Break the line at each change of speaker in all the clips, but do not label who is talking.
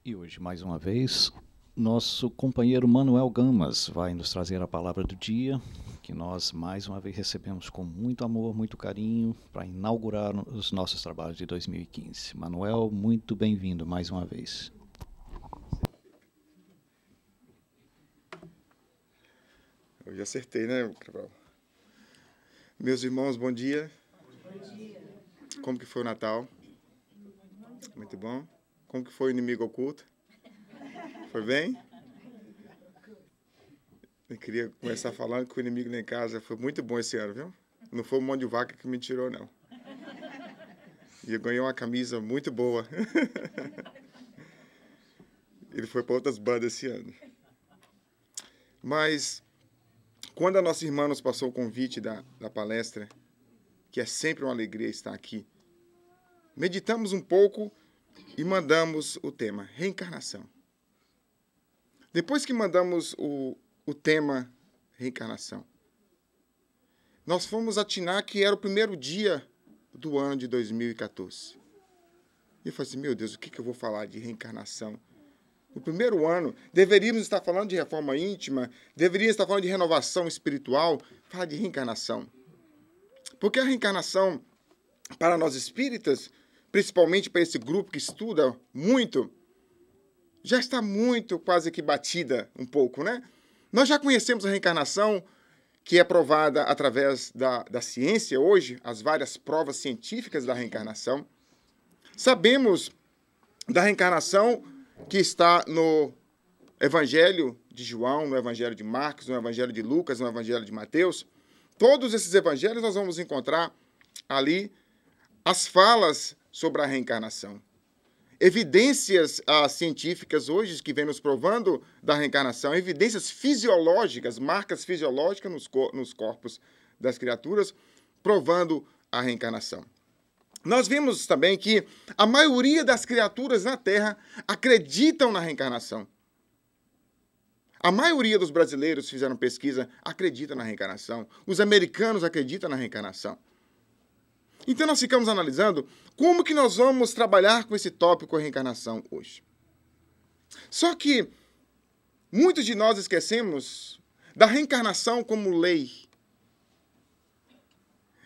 E hoje, mais uma vez, nosso companheiro Manuel Gamas vai nos trazer a palavra do dia, que nós mais uma vez recebemos com muito amor, muito carinho, para inaugurar os nossos trabalhos de 2015. Manuel, muito bem-vindo mais uma vez.
Eu já acertei, né, Cabral? Meus irmãos, bom dia.
Bom dia.
Como que foi o Natal? Muito bom. Como que foi o inimigo oculto? Foi bem? Eu queria começar falando que o inimigo lá em casa foi muito bom esse ano, viu? Não foi o mão de vaca que me tirou, não. E eu ganhei uma camisa muito boa. Ele foi para outras bandas esse ano. Mas, quando a nossa irmã nos passou o convite da palestra, que é sempre uma alegria estar aqui, meditamos um pouco e mandamos o tema, reencarnação. Depois que mandamos o tema reencarnação, nós fomos atinar que era o primeiro dia do ano de 2014. E eu falei assim, meu Deus, o que eu vou falar de reencarnação? No primeiro ano, deveríamos estar falando de reforma íntima, deveríamos estar falando de renovação espiritual, falar de reencarnação. Porque a reencarnação, para nós espíritas, principalmente para esse grupo que estuda muito, já está muito quase que batida um pouco, né? Nós já conhecemos a reencarnação, que é provada através da ciência hoje, as várias provas científicas da reencarnação. Sabemos da reencarnação que está no Evangelho de João, no Evangelho de Marcos, no Evangelho de Lucas, no Evangelho de Mateus. Todos esses evangelhos nós vamos encontrar ali as falas sobre a reencarnação. Evidências científicas hoje que vêm nos provando da reencarnação, evidências fisiológicas, marcas fisiológicas nos corpos das criaturas, provando a reencarnação. Nós vimos também que a maioria das criaturas na Terra acreditam na reencarnação. A maioria dos brasileiros que fizeram pesquisa acredita na reencarnação. Os americanos acreditam na reencarnação. Então nós ficamos analisando como que nós vamos trabalhar com esse tópico reencarnação hoje. Só que muitos de nós esquecemos da reencarnação como lei.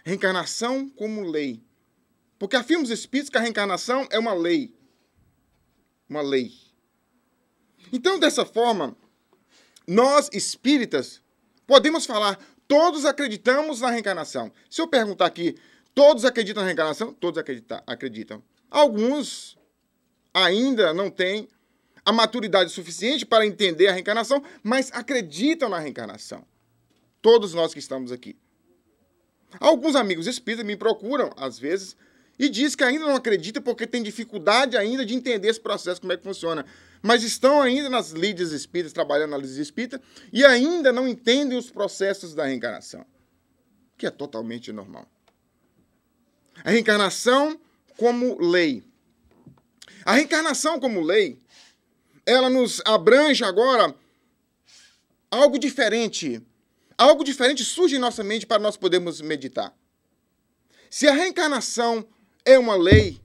Reencarnação como lei. Porque afirmamos espíritos que a reencarnação é uma lei. Uma lei. Então, dessa forma, nós espíritas podemos falar, todos acreditamos na reencarnação. Se eu perguntar aqui, todos acreditam na reencarnação? Todos acreditam. Alguns ainda não têm a maturidade suficiente para entender a reencarnação, mas acreditam na reencarnação. Todos nós que estamos aqui. Alguns amigos espíritas me procuram, às vezes, e diz que ainda não acredita porque tem dificuldade ainda de entender esse processo, como é que funciona. Mas estão ainda nas lides espíritas, trabalhando na lide espírita, e ainda não entendem os processos da reencarnação, que é totalmente normal. A reencarnação como lei. A reencarnação como lei, ela nos abrange agora algo diferente. Algo diferente surge em nossa mente para nós podermos meditar. Se a reencarnação é uma lei,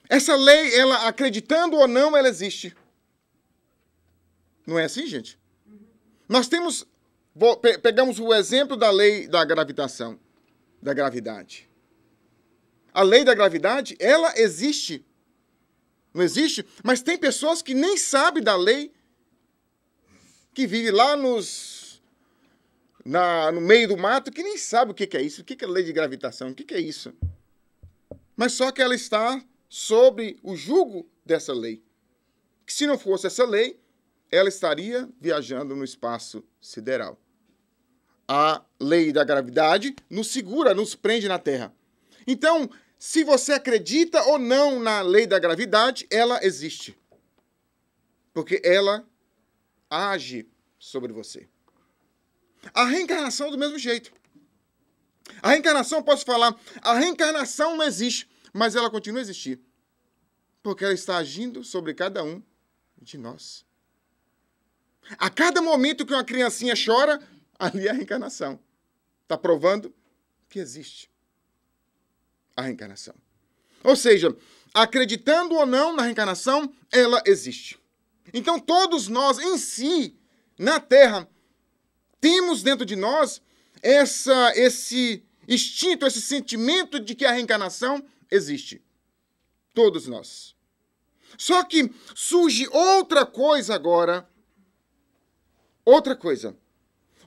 essa lei, ela acreditando ou não, ela existe. Não é assim, gente? Nós temos, pegamos o exemplo da lei da gravitação, da gravidade. A lei da gravidade, ela existe. Não existe? Mas tem pessoas que nem sabem da lei, que vivem lá no meio do mato, que nem sabe o que é isso, o que é lei de gravitação, o que é isso. Mas só que ela está sobre o jugo dessa lei. Que se não fosse essa lei, ela estaria viajando no espaço sideral. A lei da gravidade nos segura, nos prende na Terra. Então, se você acredita ou não na lei da gravidade, ela existe. Porque ela age sobre você. A reencarnação do mesmo jeito. A reencarnação, posso falar, a reencarnação não existe, mas ela continua a existir. Porque ela está agindo sobre cada um de nós. A cada momento que uma criancinha chora, ali é a reencarnação. Está provando que existe a reencarnação. Ou seja, acreditando ou não na reencarnação, ela existe. Então, todos nós, em si, na Terra, temos dentro de nós esse instinto, esse sentimento de que a reencarnação existe. Todos nós. Só que surge outra coisa agora. Outra coisa.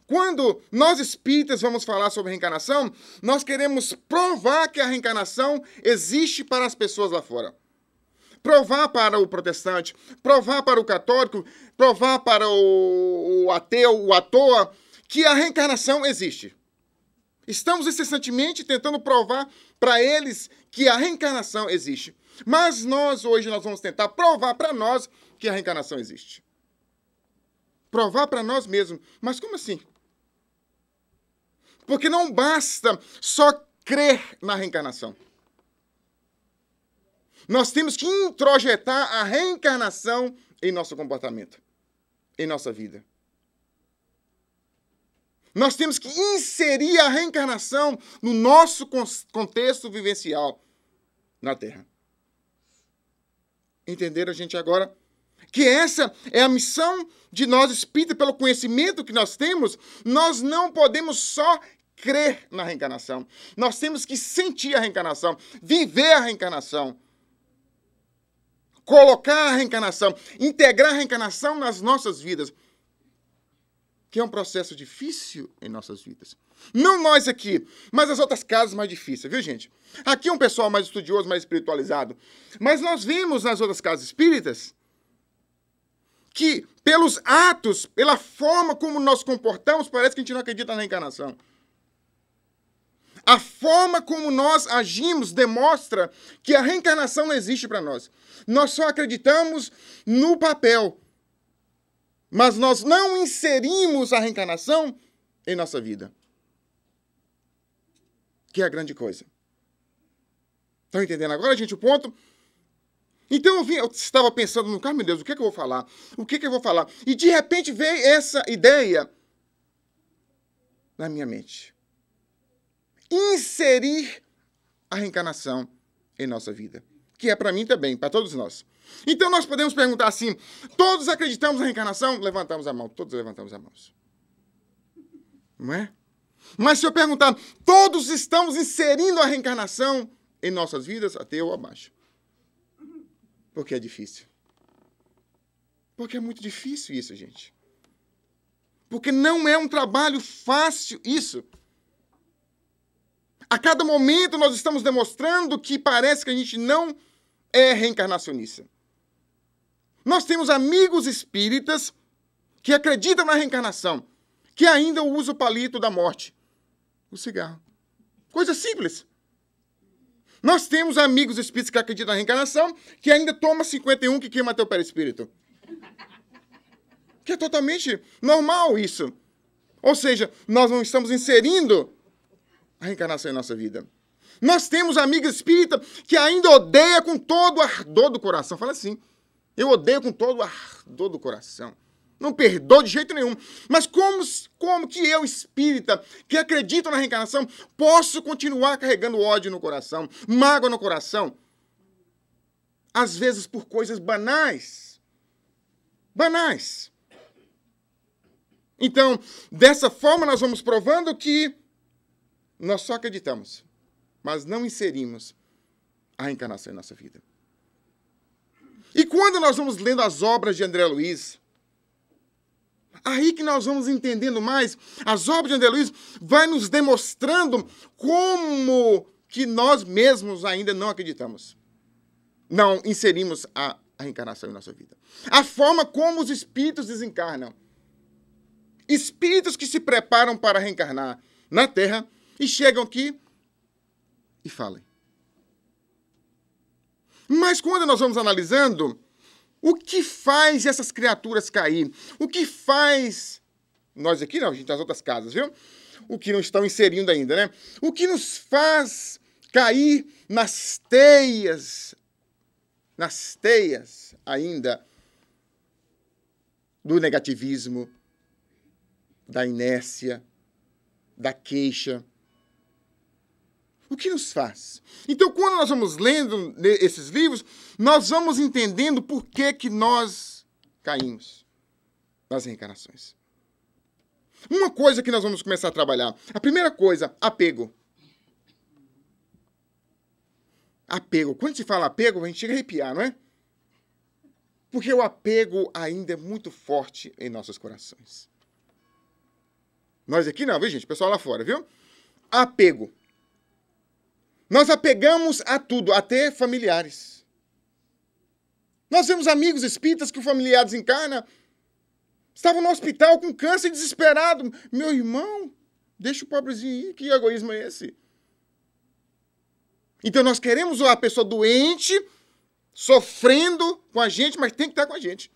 Quando nós espíritas vamos falar sobre reencarnação, nós queremos provar que a reencarnação existe para as pessoas lá fora. Provar para o protestante, provar para o católico, provar para o ateu, o à toa, que a reencarnação existe. Estamos incessantemente tentando provar para eles que a reencarnação existe. Mas hoje nós vamos tentar provar para nós que a reencarnação existe. Provar para nós mesmos. Mas como assim? Porque não basta só crer na reencarnação. Nós temos que introjetar a reencarnação em nosso comportamento, em nossa vida. Nós temos que inserir a reencarnação no nosso contexto vivencial na Terra. Entenderam, gente, agora? Que essa é a missão de nós espíritas, pelo conhecimento que nós temos. Nós não podemos só crer na reencarnação. Nós temos que sentir a reencarnação, viver a reencarnação, colocar a reencarnação, integrar a reencarnação nas nossas vidas, que é um processo difícil em nossas vidas. Não nós aqui, mas as outras casas mais difíceis, viu, gente? Aqui é um pessoal mais estudioso, mais espiritualizado. Mas nós vimos nas outras casas espíritas que, pelos atos, pela forma como nós comportamos, parece que a gente não acredita na reencarnação. A forma como nós agimos demonstra que a reencarnação não existe para nós. Nós só acreditamos no papel. Mas nós não inserimos a reencarnação em nossa vida. Que é a grande coisa. Estão entendendo agora, gente, o ponto? Então eu estava pensando no carro, meu Deus, o que é que eu vou falar? O que é que eu vou falar? E de repente veio essa ideia na minha mente. Inserir a reencarnação em nossa vida. Que é para mim também, para todos nós. Então nós podemos perguntar assim, todos acreditamos na reencarnação? Levantamos a mão, todos levantamos a mão. Não é? Mas se eu perguntar, todos estamos inserindo a reencarnação em nossas vidas? Até eu abaixo. Porque é difícil. Porque é muito difícil isso, gente. Porque não é um trabalho fácil isso. A cada momento nós estamos demonstrando que parece que a gente não é reencarnacionista. Nós temos amigos espíritas que acreditam na reencarnação, que ainda usam o palito da morte, o cigarro. Coisa simples. Nós temos amigos espíritas que acreditam na reencarnação, que ainda toma 51 que queima teu perispírito. Que é totalmente normal isso. Ou seja, nós não estamos inserindo a reencarnação em nossa vida. Nós temos amigos espíritas que ainda odeia com todo o ardor do coração. Fala assim, eu odeio com todo o ardor do coração. Não perdoo de jeito nenhum. Mas como que eu, espírita, que acredito na reencarnação, posso continuar carregando ódio no coração, mágoa no coração? Às vezes por coisas banais. Banais. Então, dessa forma nós vamos provando que nós só acreditamos, mas não inserimos a reencarnação em nossa vida. E quando nós vamos lendo as obras de André Luiz, aí que nós vamos entendendo mais, as obras de André Luiz vai nos demonstrando como que nós mesmos ainda não acreditamos. Não inserimos a reencarnação em nossa vida. A forma como os espíritos desencarnam. Espíritos que se preparam para reencarnar na Terra e chegam aqui e falem. Mas quando nós vamos analisando, o que faz essas criaturas cair? O que faz... Nós aqui não, a gente, nas outras casas, viu? O que não estão inserindo ainda, né? O que nos faz cair nas teias ainda do negativismo, da inércia, da queixa. O que nos faz? Então, quando nós vamos lendo esses livros, nós vamos entendendo por que nós caímos nas reencarnações. Uma coisa que nós vamos começar a trabalhar. A primeira coisa, apego. Apego. Quando se fala apego, a gente chega a arrepiar, não é? Porque o apego ainda é muito forte em nossos corações. Nós aqui não, viu, gente? O pessoal lá fora, viu? Apego. Nós apegamos a tudo, até familiares. Nós vemos amigos espíritas que o familiar desencarna, estavam no hospital com câncer desesperado. Meu irmão, deixa o pobrezinho ir, que egoísmo é esse? Então nós queremos a pessoa doente, sofrendo com a gente, mas tem que estar com a gente.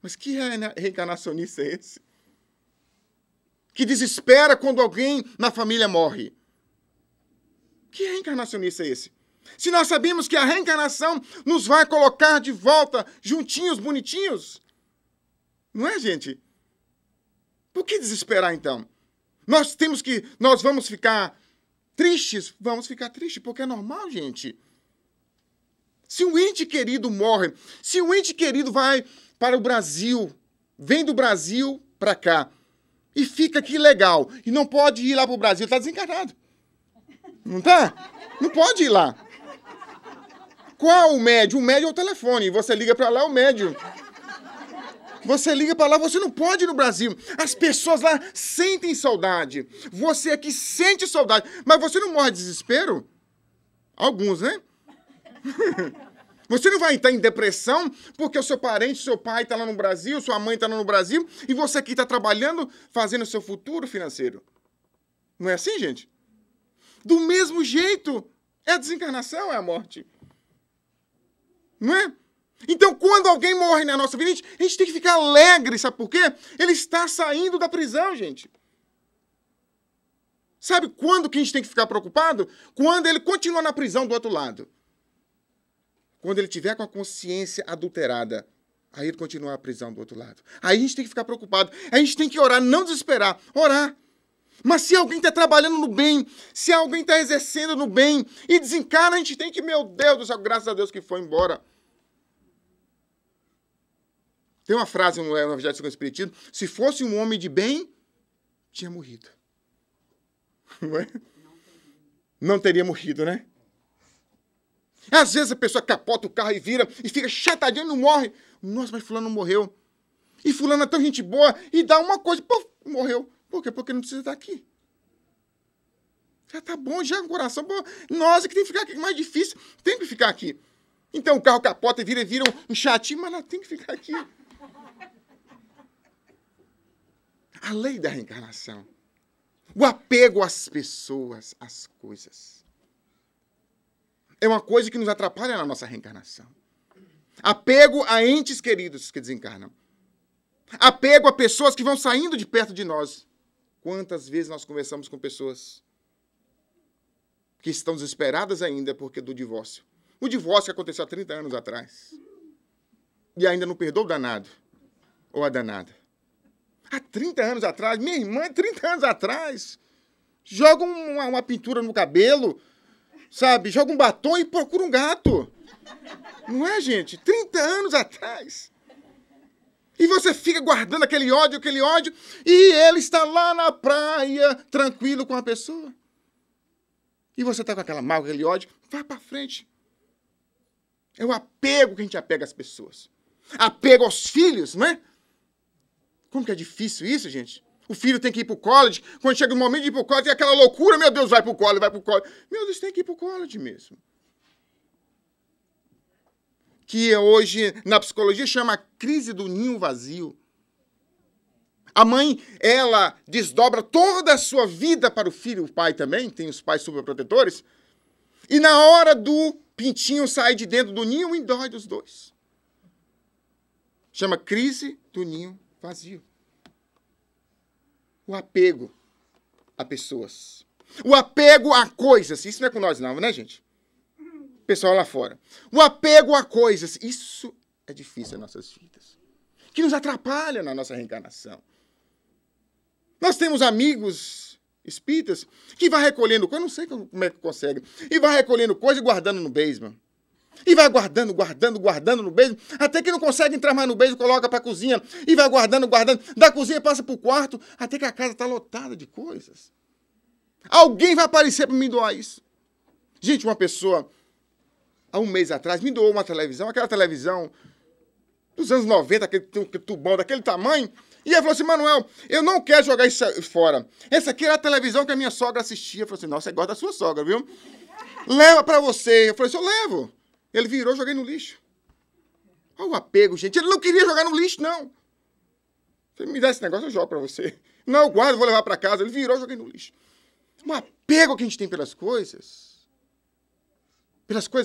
Mas que reencarnacionista é esse? Que desespera quando alguém na família morre. Que reencarnacionista é esse? Se nós sabemos que a reencarnação nos vai colocar de volta juntinhos, bonitinhos. Não é, gente? Por que desesperar, então? Nós vamos ficar tristes? Vamos ficar tristes, porque é normal, gente. Se um ente querido morre, se um ente querido vai para o Brasil, vem do Brasil para cá, e fica aqui legal, e não pode ir lá para o Brasil, está desencarnado. Não tá? Não pode ir lá. Qual o médium? O médium é o telefone. Você liga para lá, é o médium. Você liga para lá, você não pode ir no Brasil. As pessoas lá sentem saudade. Você aqui sente saudade. Mas você não morre de desespero? Alguns, né? Você não vai estar em depressão porque o seu parente, seu pai está lá no Brasil, sua mãe está lá no Brasil, e você aqui está trabalhando, fazendo o seu futuro financeiro. Não é assim, gente? Do mesmo jeito, é a desencarnação, é a morte. Não é? Então, quando alguém morre na nossa vida, a gente tem que ficar alegre, sabe por quê? Ele está saindo da prisão, gente. Sabe quando que a gente tem que ficar preocupado? Quando ele continua na prisão do outro lado. Quando ele tiver com a consciência adulterada, aí ele continua na prisão do outro lado. Aí a gente tem que ficar preocupado. A gente tem que orar, não desesperar. Orar. Mas se alguém está trabalhando no bem, se alguém está exercendo no bem e desencarna, a gente tem que, meu Deus do céu, graças a Deus que foi embora. Tem uma frase no Evangelho segundo o Espiritismo: se fosse um homem de bem, tinha morrido. Não é? Não teria morrido, né? Às vezes a pessoa capota o carro e vira e fica chatadinho e não morre. Nossa, mas fulano não morreu. E fulano é tão gente boa e dá uma coisa, pô, morreu. Por quê? Porque não precisa estar aqui. Já tá bom, já o coração. Pô, nós é que tem que ficar aqui, mais difícil. Tem que ficar aqui. Então o carro capota e vira um chatinho, mas nós tem que ficar aqui. A lei da reencarnação. O apego às pessoas, às coisas. É uma coisa que nos atrapalha na nossa reencarnação. Apego a entes queridos que desencarnam. Apego a pessoas que vão saindo de perto de nós. Quantas vezes nós conversamos com pessoas que estão desesperadas ainda porque do divórcio. O divórcio que aconteceu há 30 anos atrás. E ainda não perdoou o danado. Ou a danada. Há 30 anos atrás, minha irmã, 30 anos atrás, joga uma pintura no cabelo, sabe? Joga um batom e procura um gato. Não é, gente? 30 anos atrás. E você fica guardando aquele ódio, e ele está lá na praia, tranquilo com a pessoa. E você está com aquela mágoa, aquele ódio, vai para frente. É o apego que a gente apega às pessoas. Apego aos filhos, não é? Como que é difícil isso, gente? O filho tem que ir para o college. Quando chega o momento de ir para o college, tem aquela loucura. Meu Deus, vai para o college, vai para o college. Meu Deus, tem que ir para o college mesmo. Que hoje, na psicologia, chama crise do ninho vazio. A mãe, ela desdobra toda a sua vida para o filho. O pai também, tem os pais superprotetores. E na hora do pintinho sair de dentro do ninho, endói dos dois. Chama crise do ninho vazio. O apego a pessoas. O apego a coisas. Isso não é com nós não, né, gente? Pessoal lá fora. O apego a coisas. Isso é difícil nas nossas vidas. Que nos atrapalha na nossa reencarnação. Nós temos amigos espíritas, que vai recolhendo coisa, não sei como é que consegue, e vai recolhendo coisa e guardando no basement. E vai guardando no basement, até que não consegue entrar mais no basement, coloca para a cozinha, e vai guardando, da cozinha passa para o quarto, até que a casa está lotada de coisas. Alguém vai aparecer para me doar isso. Gente, uma pessoa, há um mês atrás, me doou uma televisão, aquela televisão dos anos 90, aquele tubão daquele tamanho, e ela falou assim, Manuel, eu não quero jogar isso fora. Essa aqui era a televisão que a minha sogra assistia. Eu falei assim, nossa, você gosta da sua sogra, viu? Leva para você. Eu falei assim, eu levo. Ele virou, joguei no lixo. Olha o apego, gente. Ele não queria jogar no lixo, não. Você me dá esse negócio, eu jogo para você. Não, eu guardo, vou levar para casa. Ele virou, joguei no lixo. Um apego que a gente tem pelas coisas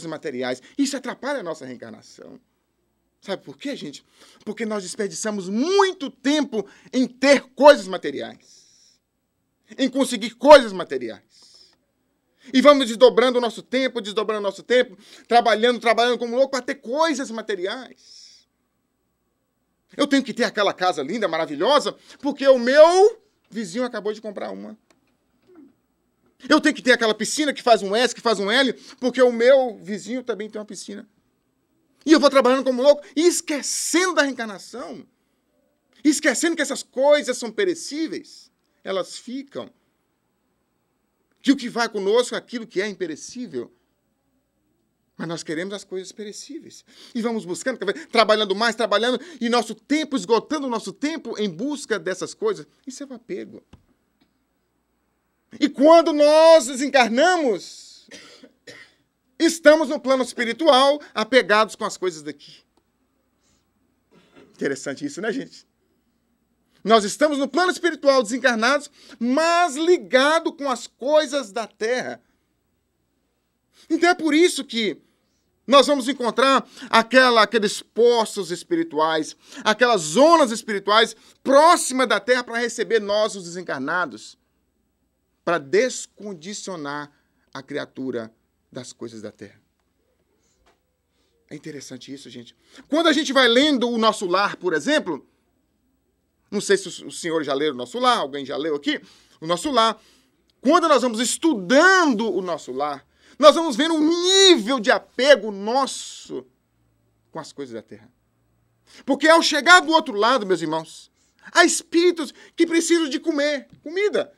materiais. Isso atrapalha a nossa reencarnação. Sabe por quê, gente? Porque nós desperdiçamos muito tempo em ter coisas materiais. Em conseguir coisas materiais. E vamos desdobrando o nosso tempo, trabalhando como louco para ter coisas materiais. Eu tenho que ter aquela casa linda, maravilhosa, porque o meu vizinho acabou de comprar uma. Eu tenho que ter aquela piscina que faz um S, que faz um L, porque o meu vizinho também tem uma piscina. E eu vou trabalhando como louco, e esquecendo da reencarnação. Esquecendo que essas coisas são perecíveis. Elas ficam. Que o que vai conosco é aquilo que é imperecível. Mas nós queremos as coisas perecíveis. E vamos buscando, trabalhando mais, e nosso tempo, esgotando o nosso tempo em busca dessas coisas. Isso é um apego. E quando nós desencarnamos, estamos no plano espiritual, apegados com as coisas daqui. Interessante isso, né, gente? Nós estamos no plano espiritual desencarnados, mas ligado com as coisas da terra. Então é por isso que nós vamos encontrar aqueles poços espirituais, aquelas zonas espirituais próximas da terra para receber nós, os desencarnados, para descondicionar a criatura das coisas da terra. É interessante isso, gente. Quando a gente vai lendo o Nosso Lar, por exemplo, não sei se o senhor já leu o Nosso Lar, alguém já leu aqui, o Nosso Lar. Quando nós vamos estudando o Nosso Lar, nós vamos vendo o nível de apego nosso com as coisas da terra. Porque ao chegar do outro lado, meus irmãos, há espíritos que precisam de comer, comida.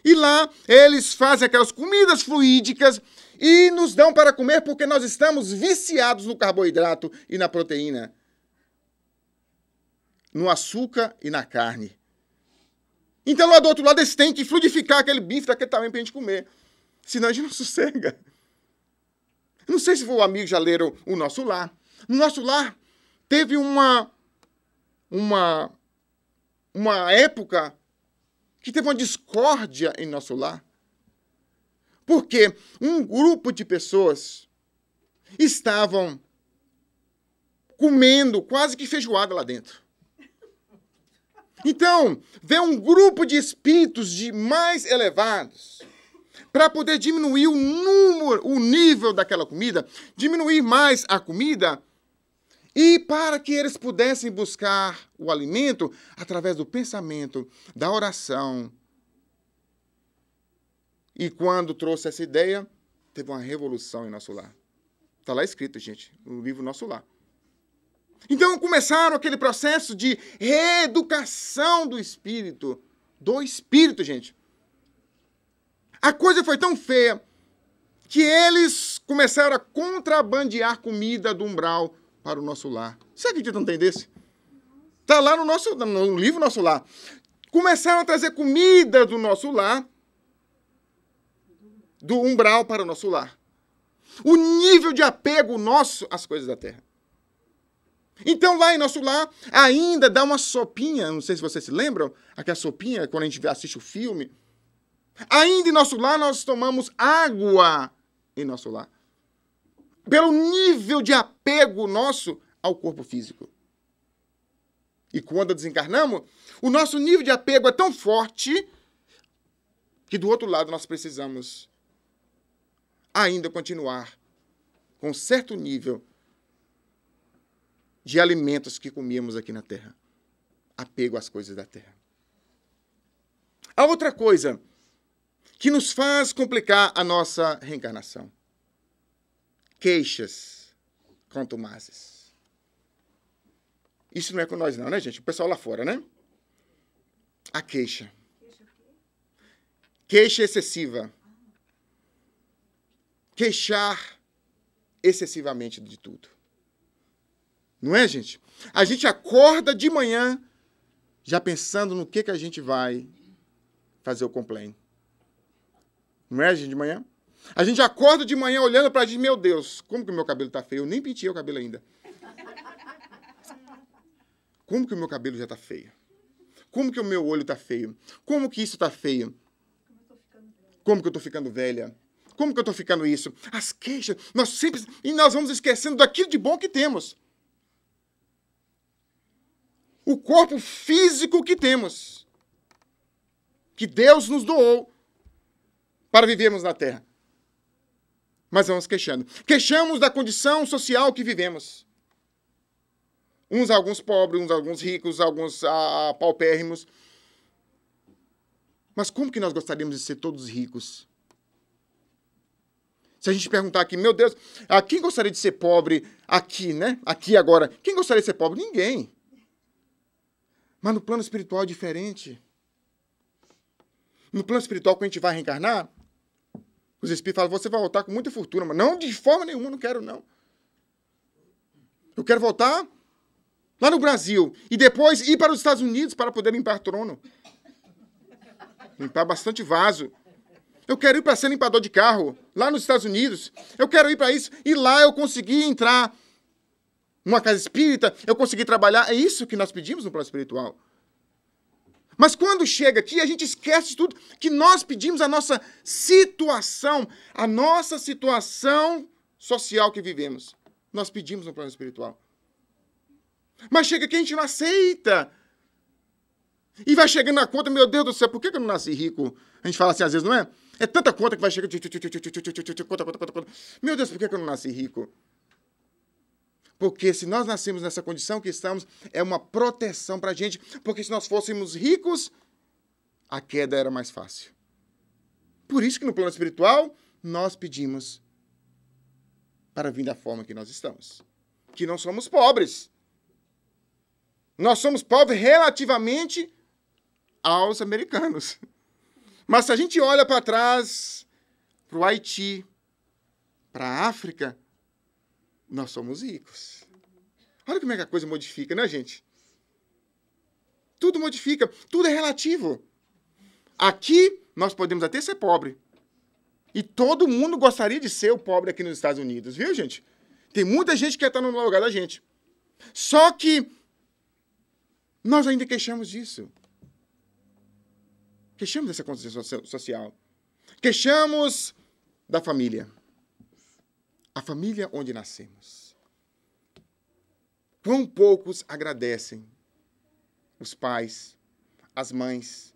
E lá eles fazem aquelas comidas fluídicas e nos dão para comer porque nós estamos viciados no carboidrato e na proteína, no açúcar e na carne. Então lá do outro lado eles têm que fluidificar aquele bife daquele tamanho para a gente comer. Senão a gente não sossega. Não sei se o amigo já leram o Nosso Lar. No Nosso Lar teve uma época que teve uma discórdia em Nosso Lar. Porque um grupo de pessoas estavam comendo quase que feijoada lá dentro. Então, veio um grupo de espíritos de mais elevados para poder diminuir o nível daquela comida, diminuir mais a comida, e para que eles pudessem buscar o alimento através do pensamento, da oração. E quando trouxe essa ideia, teve uma revolução em Nosso Lar. Está lá escrito, gente, no livro Nosso Lar. Então começaram aquele processo de reeducação do espírito. Gente. A coisa foi tão feia que eles começaram a contrabandear comida do umbral para o Nosso Lar. Você acredita que não tem desse? Está lá no livro Nosso Lar. Começaram a trazer comida do Nosso Lar, do umbral para o Nosso Lar. O nível de apego nosso às coisas da terra. Então, lá em Nosso Lar, ainda dá uma sopinha, não sei se vocês se lembram, aquela sopinha, quando a gente assiste o filme. Ainda em Nosso Lar, nós tomamos água em Nosso Lar. Pelo nível de apego nosso ao corpo físico. E quando desencarnamos, o nosso nível de apego é tão forte que do outro lado nós precisamos ainda continuar com certo nível de alimentos que comíamos aqui na terra. Apego às coisas da terra. A outra coisa que nos faz complicar a nossa reencarnação. Queixas contumazes. Isso não é com nós não, né, gente? O pessoal lá fora, né? A queixa. Queixa excessiva. Queixar excessivamente de tudo. Não é, gente? A gente acorda de manhã já pensando no que a gente vai fazer o complain. Não é, gente, de manhã? A gente acorda de manhã olhando pra gente, meu Deus, como que o meu cabelo tá feio? Eu nem penteei o cabelo ainda. Como que o meu cabelo já tá feio? Como que o meu olho tá feio? Como que isso tá feio? Como que eu tô ficando velha? Como que eu tô ficando isso? As queixas, nós sempre... E nós vamos esquecendo daquilo de bom que temos. O corpo físico que temos. Que Deus nos doou para vivermos na Terra. Mas vamos queixando. Queixamos da condição social que vivemos. Alguns pobres, alguns ricos, alguns paupérrimos. Mas como que nós gostaríamos de ser todos ricos? Se a gente perguntar aqui, meu Deus, quem gostaria de ser pobre aqui, né? Aqui agora. Quem gostaria de ser pobre? Ninguém. Mas no plano espiritual é diferente. No plano espiritual, quando a gente vai reencarnar, os espíritos falam, você vai voltar com muita fortuna. Mas não, de forma nenhuma, não quero, não. Eu quero voltar lá no Brasil. E depois ir para os Estados Unidos para poder limpar trono. Limpar bastante vaso. Eu quero ir para ser limpador de carro, lá nos Estados Unidos. Eu quero ir para isso. E lá eu consegui entrar numa casa espírita, eu consegui trabalhar. É isso que nós pedimos no plano espiritual. Mas quando chega aqui, a gente esquece de tudo que nós pedimos a nossa situação social que vivemos. Nós pedimos no plano espiritual. Mas chega aqui, a gente não aceita. E vai chegando na conta, meu Deus do céu, por que eu não nasci rico? A gente fala assim às vezes, não é? É tanta conta que vai chegar. Conta. Meu Deus, por que eu não nasci rico? Porque se nós nascemos nessa condição que estamos, é uma proteção para a gente. Porque se nós fôssemos ricos, a queda era mais fácil. Por isso que no plano espiritual, nós pedimos para vir da forma que nós estamos. Que não somos pobres. Nós somos pobres relativamente aos americanos. Mas se a gente olha para trás, para o Haiti, para a África, nós somos ricos. Olha como é que a coisa modifica, né, gente? Tudo modifica, tudo é relativo. Aqui, nós podemos até ser pobre. E todo mundo gostaria de ser o pobre aqui nos Estados Unidos, viu, gente? Tem muita gente que quer estar no lugar da gente. Só que nós ainda queixamos disso. Queixamos dessa condição social. Queixamos da família. A família onde nascemos. Quão poucos agradecem os pais, as mães,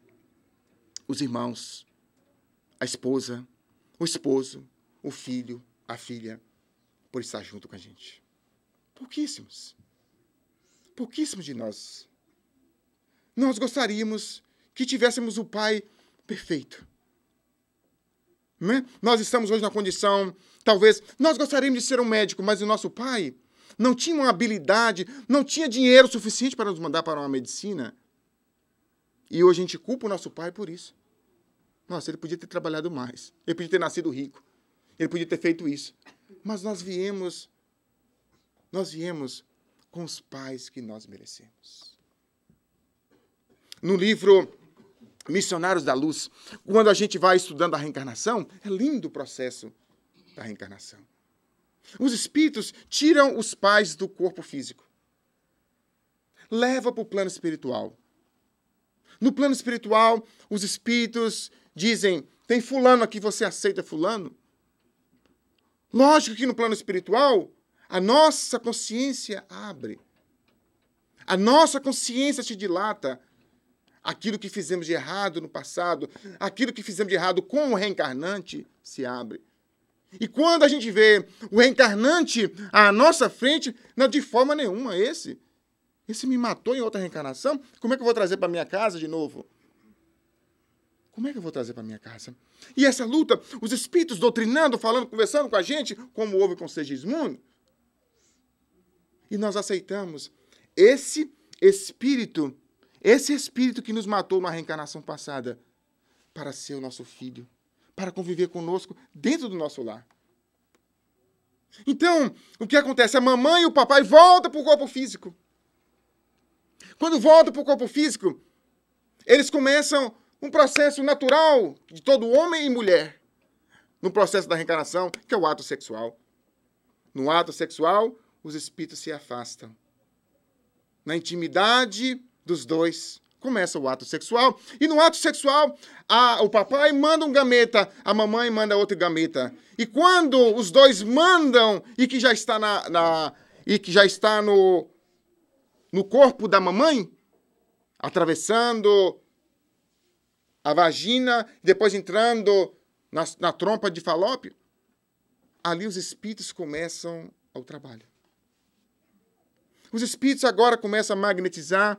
os irmãos, a esposa, o esposo, o filho, a filha, por estar junto com a gente. Pouquíssimos. Pouquíssimos de nós. Nós gostaríamos que tivéssemos o pai perfeito. Não é? Nós estamos hoje na condição, talvez, nós gostaríamos de ser um médico, mas o nosso pai não tinha uma habilidade, não tinha dinheiro suficiente para nos mandar para uma medicina. E hoje a gente culpa o nosso pai por isso. Nossa, ele podia ter trabalhado mais. Ele podia ter nascido rico. Ele podia ter feito isso. Mas nós viemos com os pais que nós merecemos. No livro Missionários da Luz, quando a gente vai estudando a reencarnação, é lindo o processo da reencarnação. Os espíritos tiram os pais do corpo físico. Leva para o plano espiritual. No plano espiritual, os espíritos dizem, tem fulano aqui, você aceita fulano? Lógico que no plano espiritual, a nossa consciência abre. A nossa consciência se dilata. Aquilo que fizemos de errado no passado, aquilo que fizemos de errado com o reencarnante, se abre. E quando a gente vê o reencarnante à nossa frente, não, de forma nenhuma, esse me matou em outra reencarnação, como é que eu vou trazer para minha casa de novo? Como é que eu vou trazer para minha casa? E essa luta, os espíritos doutrinando, falando, conversando com a gente, como houve com Segismundo. E nós aceitamos esse espírito que nos matou na reencarnação passada, para ser o nosso filho, para conviver conosco dentro do nosso lar. Então, o que acontece? A mamãe e o papai voltam para o corpo físico. Quando voltam para o corpo físico, eles começam um processo natural de todo homem e mulher, no processo da reencarnação, que é o ato sexual. No ato sexual, os espíritos se afastam. Na intimidade dos dois, começa o ato sexual. E no ato sexual, o papai manda um gameta, a mamãe manda outro gameta. E quando os dois mandam e que já está no corpo da mamãe, atravessando a vagina, depois entrando na trompa de Falópio, ali os espíritos começam o trabalho. Os espíritos agora começam a magnetizar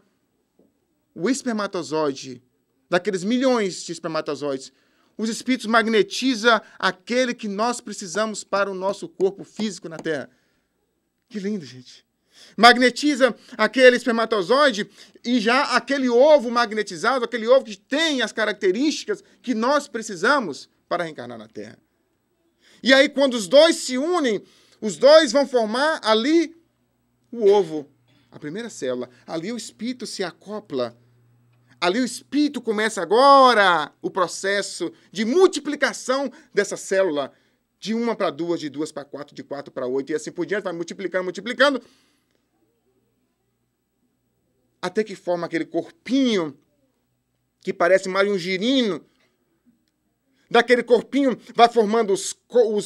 o espermatozoide, daqueles milhões de espermatozoides. Os espíritos magnetizam aquele que nós precisamos para o nosso corpo físico na Terra. Que lindo, gente. Magnetiza aquele espermatozoide e já aquele ovo magnetizado, aquele ovo que tem as características que nós precisamos para reencarnar na Terra. E aí, quando os dois se unem, os dois vão formar ali o ovo, a primeira célula. Ali o espírito se acopla. Ali o espírito começa agora o processo de multiplicação dessa célula. De 1 para 2, de 2 para 4, de 4 para 8, e assim por diante, vai multiplicando, até que forma aquele corpinho que parece mais um girino. Daquele corpinho vai formando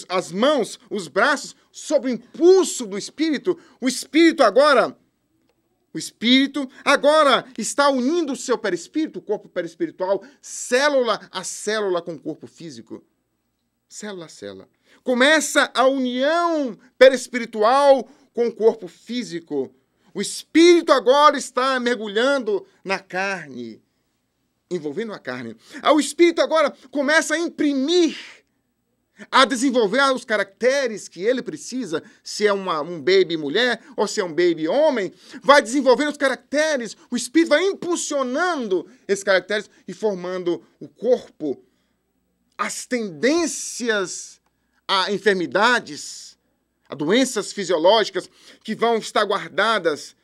as mãos, os braços, sob o impulso do espírito. O espírito agora está unindo o seu perispírito, o corpo perispiritual, célula a célula com o corpo físico. Célula a célula. Começa a união perispiritual com o corpo físico. O espírito agora está mergulhando na carne, envolvendo a carne. O espírito agora começa a imprimir, a desenvolver os caracteres que ele precisa, se é um baby mulher ou se é um baby homem, vai desenvolvendo os caracteres, o espírito vai impulsionando esses caracteres e formando o corpo, as tendências a enfermidades, a doenças fisiológicas que vão estar guardadas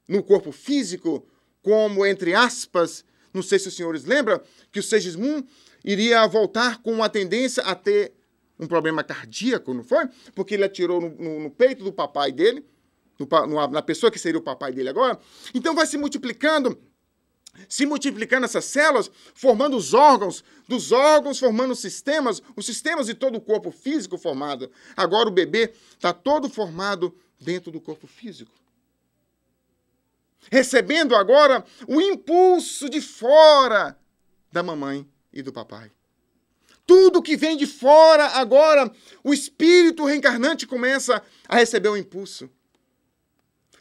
no corpo físico, como, entre aspas, não sei se os senhores lembram, que o Segismundo iria voltar com uma tendência a ter um problema cardíaco, não foi? Porque ele atirou no peito do papai dele, na pessoa que seria o papai dele agora. Então vai se multiplicando essas células, formando os órgãos, dos órgãos formando os sistemas de todo o corpo físico formado. Agora o bebê está todo formado dentro do corpo físico. Recebendo agora o impulso de fora da mamãe e do papai. Tudo que vem de fora agora, o espírito reencarnante começa a receber o impulso.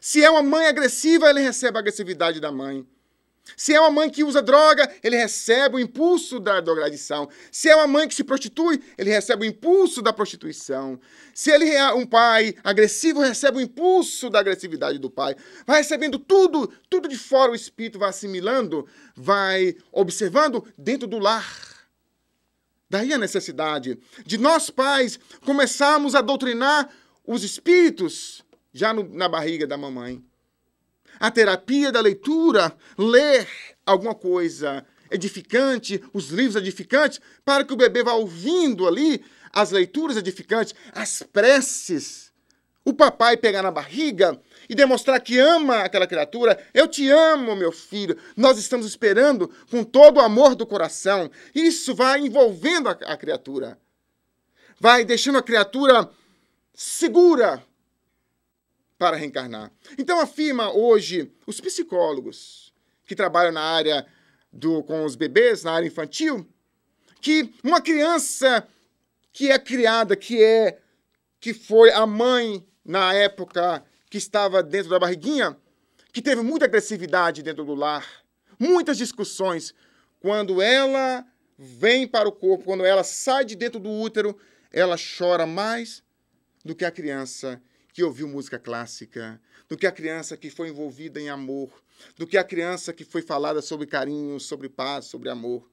Se é uma mãe agressiva, ele recebe a agressividade da mãe. Se é uma mãe que usa droga, ele recebe o impulso da drogadição. Se é uma mãe que se prostitui, ele recebe o impulso da prostituição. Se ele é um pai agressivo, recebe o impulso da agressividade do pai. Vai recebendo tudo de fora, o espírito vai assimilando, vai observando dentro do lar. Daí a necessidade de nós pais começarmos a doutrinar os espíritos já na barriga da mamãe. A terapia da leitura, ler alguma coisa edificante, os livros edificantes, para que o bebê vá ouvindo ali as leituras edificantes, as preces. O papai pegar na barriga e demonstrar que ama aquela criatura. Eu te amo, meu filho. Nós estamos esperando com todo o amor do coração. Isso vai envolvendo a criatura. Vai deixando a criatura segura para reencarnar. Então afirma hoje os psicólogos que trabalham na área com os bebês, na área infantil, que uma criança que é criada, que foi a mãe na época que estava dentro da barriguinha, que teve muita agressividade dentro do lar, muitas discussões quando ela vem para o corpo, quando ela sai de dentro do útero, ela chora mais do que a criança que ouviu música clássica, do que a criança que foi envolvida em amor, do que a criança que foi falada sobre carinho, sobre paz, sobre amor.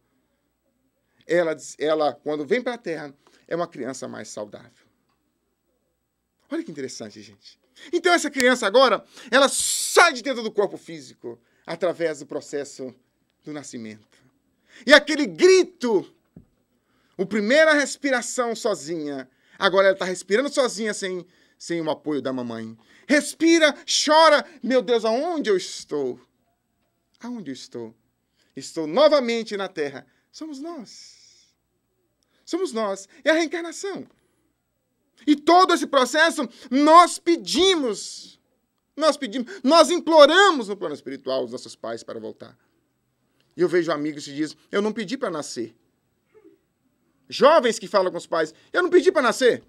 Ela quando vem para a Terra, é uma criança mais saudável. Olha que interessante, gente. Então, essa criança agora, ela sai de dentro do corpo físico através do processo do nascimento. E aquele grito, a primeira respiração sozinha, agora ela está respirando sozinha sem o apoio da mamãe. Respira, chora. Meu Deus, aonde eu estou? Aonde eu estou? Estou novamente na Terra. Somos nós. Somos nós. É a reencarnação. E todo esse processo, nós pedimos, nós imploramos no plano espiritual os nossos pais para voltar. E eu vejo amigos que dizem, eu não pedi para nascer. Jovens que falam com os pais, eu não pedi para nascer.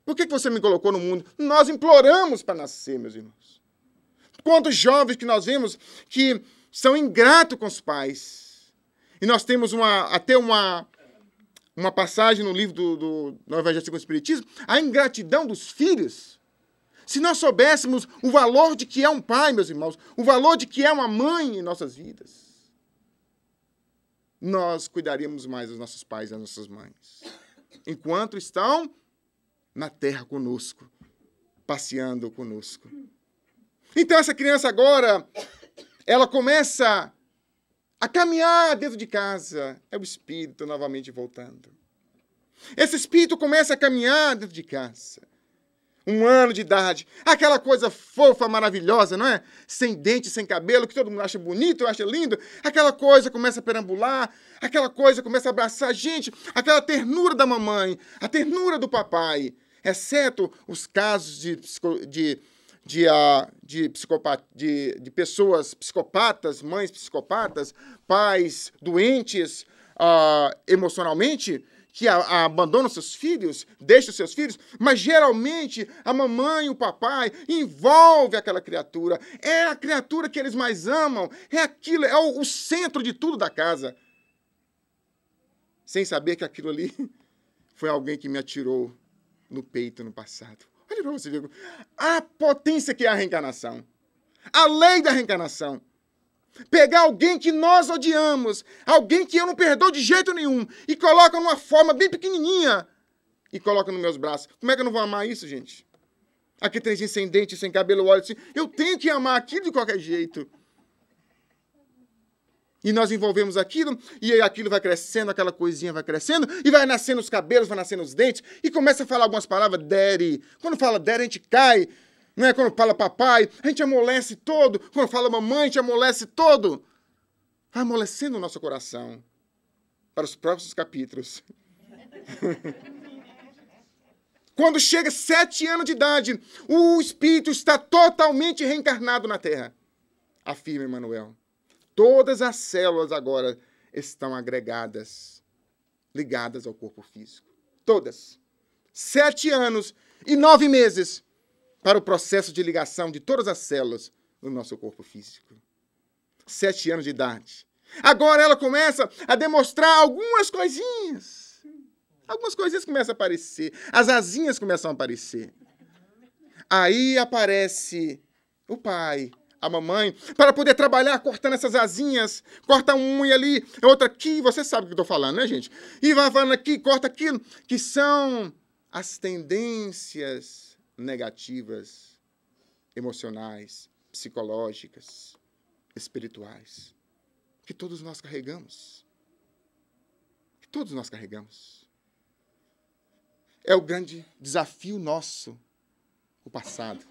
Por que você me colocou no mundo? Nós imploramos para nascer, meus irmãos. Quantos jovens que nós vemos que são ingratos com os pais. E nós temos até uma passagem no livro do Evangelho segundo o Espiritismo, a ingratidão dos filhos. Se nós soubéssemos o valor de que é um pai, meus irmãos, o valor de que é uma mãe em nossas vidas, nós cuidaríamos mais dos nossos pais e das nossas mães, enquanto estão na terra conosco, passeando conosco. Então essa criança agora, ela começa a caminhar dentro de casa. É o espírito novamente voltando. Esse espírito começa a caminhar dentro de casa. 1 ano de idade. Aquela coisa fofa, maravilhosa, não é? Sem dente, sem cabelo, que todo mundo acha bonito, acha lindo. Aquela coisa começa a perambular. Aquela coisa começa a abraçar a gente. Aquela ternura da mamãe. A ternura do papai. Exceto os casos de pessoas psicopatas, mães psicopatas, pais doentes emocionalmente, que abandonam seus filhos, deixam seus filhos, mas geralmente a mamãe e o papai envolvem aquela criatura. É a criatura que eles mais amam, é aquilo, é o centro de tudo da casa. Sem saber que aquilo ali foi alguém que me atirou no peito no passado. Olha para você ver a potência que é a reencarnação. A lei da reencarnação. Pegar alguém que nós odiamos, alguém que eu não perdoo de jeito nenhum, e coloca numa forma bem pequenininha e coloca nos meus braços. Como é que eu não vou amar isso, gente? Aquele trenzinho sem dente, sem cabelo, olha assim. Eu tenho que amar aquilo de qualquer jeito. E nós envolvemos aquilo, e aí aquilo vai crescendo, aquela coisinha vai crescendo, e vai nascendo os cabelos, vai nascendo os dentes, e começa a falar algumas palavras, daddy. Quando fala daddy, a gente cai. Não é? Quando fala papai, a gente amolece todo. Quando fala mamãe, a gente amolece todo. Vai amolecendo o nosso coração para os próximos capítulos. Quando chega 7 anos de idade, o espírito está totalmente reencarnado na Terra. Afirma Emmanuel. Todas as células agora estão agregadas, ligadas ao corpo físico. Todas. 7 anos e 9 meses para o processo de ligação de todas as células do nosso corpo físico. 7 anos de idade. Agora ela começa a demonstrar algumas coisinhas. Algumas coisinhas começam a aparecer. As asinhas começam a aparecer. Aí aparece o pai, a mamãe, para poder trabalhar cortando essas asinhas. Corta uma e ali, outra aqui. Você sabe o que eu estou falando, né, gente? E vai falando aqui, corta aquilo. Que são as tendências negativas, emocionais, psicológicas, espirituais, que todos nós carregamos. Que todos nós carregamos. É o grande desafio nosso, o passado.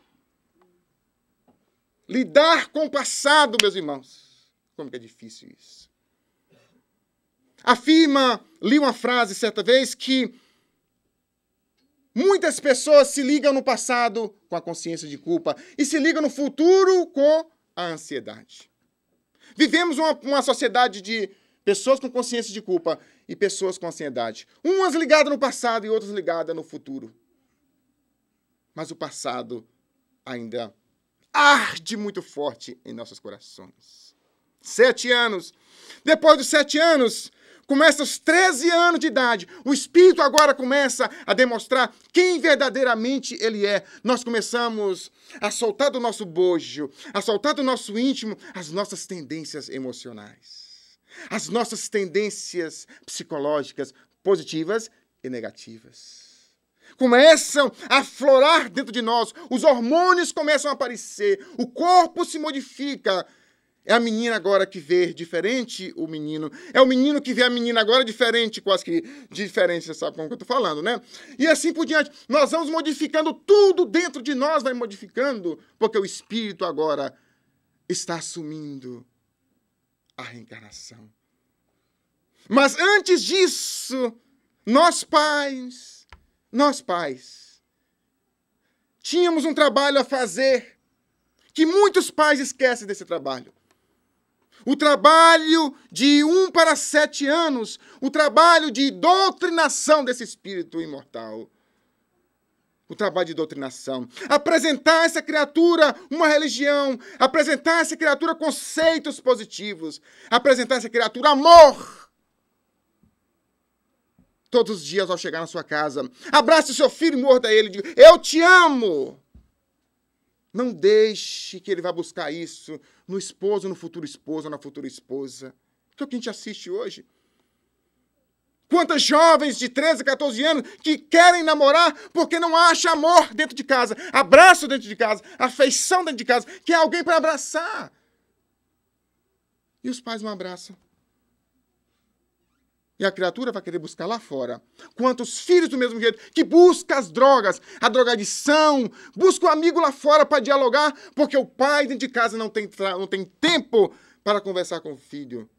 Lidar com o passado, meus irmãos. Como que é difícil isso. Li uma frase certa vez que muitas pessoas se ligam no passado com a consciência de culpa e se ligam no futuro com a ansiedade. Vivemos uma sociedade de pessoas com consciência de culpa e pessoas com ansiedade. Umas ligadas no passado e outras ligadas no futuro. Mas o passado ainda arde muito forte em nossos corações. 7 anos. Depois dos 7 anos, começa os 13 anos de idade. O Espírito agora começa a demonstrar quem verdadeiramente ele é. Nós começamos a soltar do nosso bojo, a soltar do nosso íntimo as nossas tendências emocionais, as nossas tendências psicológicas positivas e negativas. Começam a aflorar dentro de nós, os hormônios começam a aparecer, o corpo se modifica. É a menina agora que vê diferente o menino. É o menino que vê a menina agora diferente, quase que diferente, você sabe como que eu estou falando, né? E assim por diante. Nós vamos modificando tudo dentro de nós, vai modificando, porque o Espírito agora está assumindo a reencarnação. Mas antes disso, nós pais, tínhamos um trabalho a fazer, que muitos pais esquecem desse trabalho. O trabalho de 1 para 7 anos, o trabalho de doutrinação desse espírito imortal. O trabalho de doutrinação. Apresentar essa criatura uma religião, apresentar essa criatura conceitos positivos, apresentar essa criatura amor. Todos os dias ao chegar na sua casa, abrace o seu filho e morda ele e diga, eu te amo. Não deixe que ele vá buscar isso no esposo, no futuro esposo, na futura esposa. Que é o que a gente assiste hoje. Quantas jovens de 13, 14 anos que querem namorar porque não acha amor dentro de casa, abraço dentro de casa, afeição dentro de casa, quer alguém para abraçar. E os pais não abraçam. E a criatura vai querer buscar lá fora. Quantos filhos do mesmo jeito que buscam as drogas, a drogadição, busca o amigo lá fora para dialogar, porque o pai dentro de casa não tem tempo para conversar com o filho,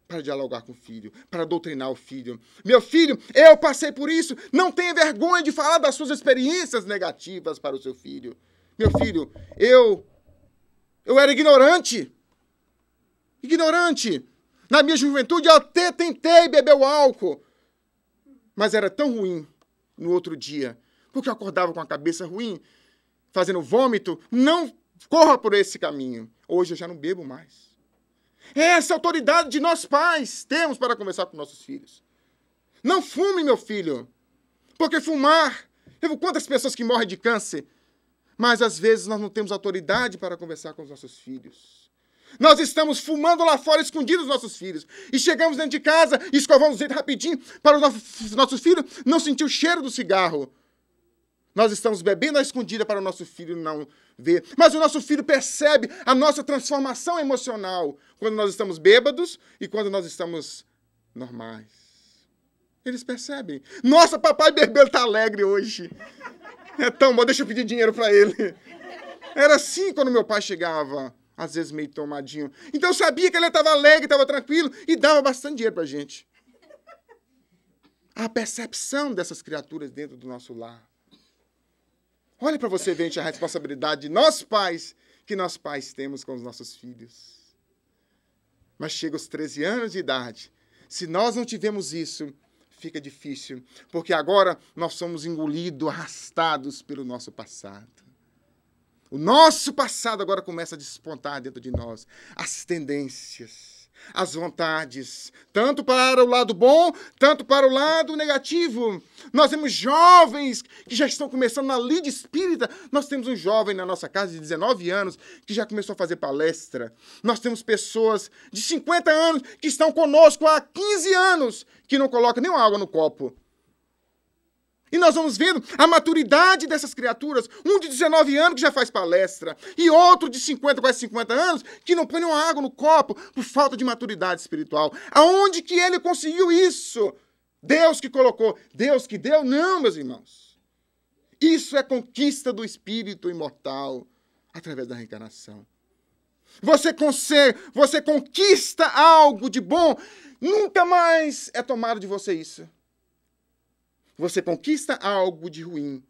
para dialogar com o filho, para doutrinar o filho. Meu filho, eu passei por isso. Não tenha vergonha de falar das suas experiências negativas para o seu filho. Meu filho, eu era ignorante. Ignorante. Na minha juventude, eu até tentei beber o álcool. Mas era tão ruim no outro dia. Porque eu acordava com a cabeça ruim, fazendo vômito. Não corra por esse caminho. Hoje eu já não bebo mais. Essa autoridade de nós pais temos para conversar com nossos filhos. Não fume, meu filho. Porque fumar... Eu vi quantas pessoas que morrem de câncer. Mas às vezes nós não temos autoridade para conversar com os nossos filhos. Nós estamos fumando lá fora, escondidos dos nossos filhos. E chegamos dentro de casa, escovamos os dentes rapidinho, para os nossos filhos não sentir o cheiro do cigarro. Nós estamos bebendo à escondida para o nosso filho não ver. Mas o nosso filho percebe a nossa transformação emocional quando nós estamos bêbados e quando nós estamos normais. Eles percebem. Nossa, papai bebeu, está alegre hoje. É tão bom, deixa eu pedir dinheiro para ele. Era assim quando meu pai chegava. Às vezes meio tomadinho. Então eu sabia que ele estava alegre, estava tranquilo e dava bastante dinheiro para a gente. A percepção dessas criaturas dentro do nosso lar. Olha para você ver a responsabilidade de nós pais, que nós pais temos com os nossos filhos. Mas chega aos 13 anos de idade. Se nós não tivermos isso, fica difícil. Porque agora nós somos engolidos, arrastados pelo nosso passado. O nosso passado agora começa a despontar dentro de nós. As tendências, as vontades, tanto para o lado bom, tanto para o lado negativo. Nós temos jovens que já estão começando na lida espírita. Nós temos um jovem na nossa casa de 19 anos que já começou a fazer palestra. Nós temos pessoas de 50 anos que estão conosco há 15 anos que não colocam nem água no copo. E nós vamos vendo a maturidade dessas criaturas. Um de 19 anos que já faz palestra. E outro de 50, quase 50 anos, que não põe uma água no copo por falta de maturidade espiritual. Aonde que ele conseguiu isso? Deus que colocou. Deus que deu? Não, meus irmãos. Isso é conquista do espírito imortal através da reencarnação. Você conquista algo de bom, nunca mais é tomado de você isso. Você conquista algo de ruim.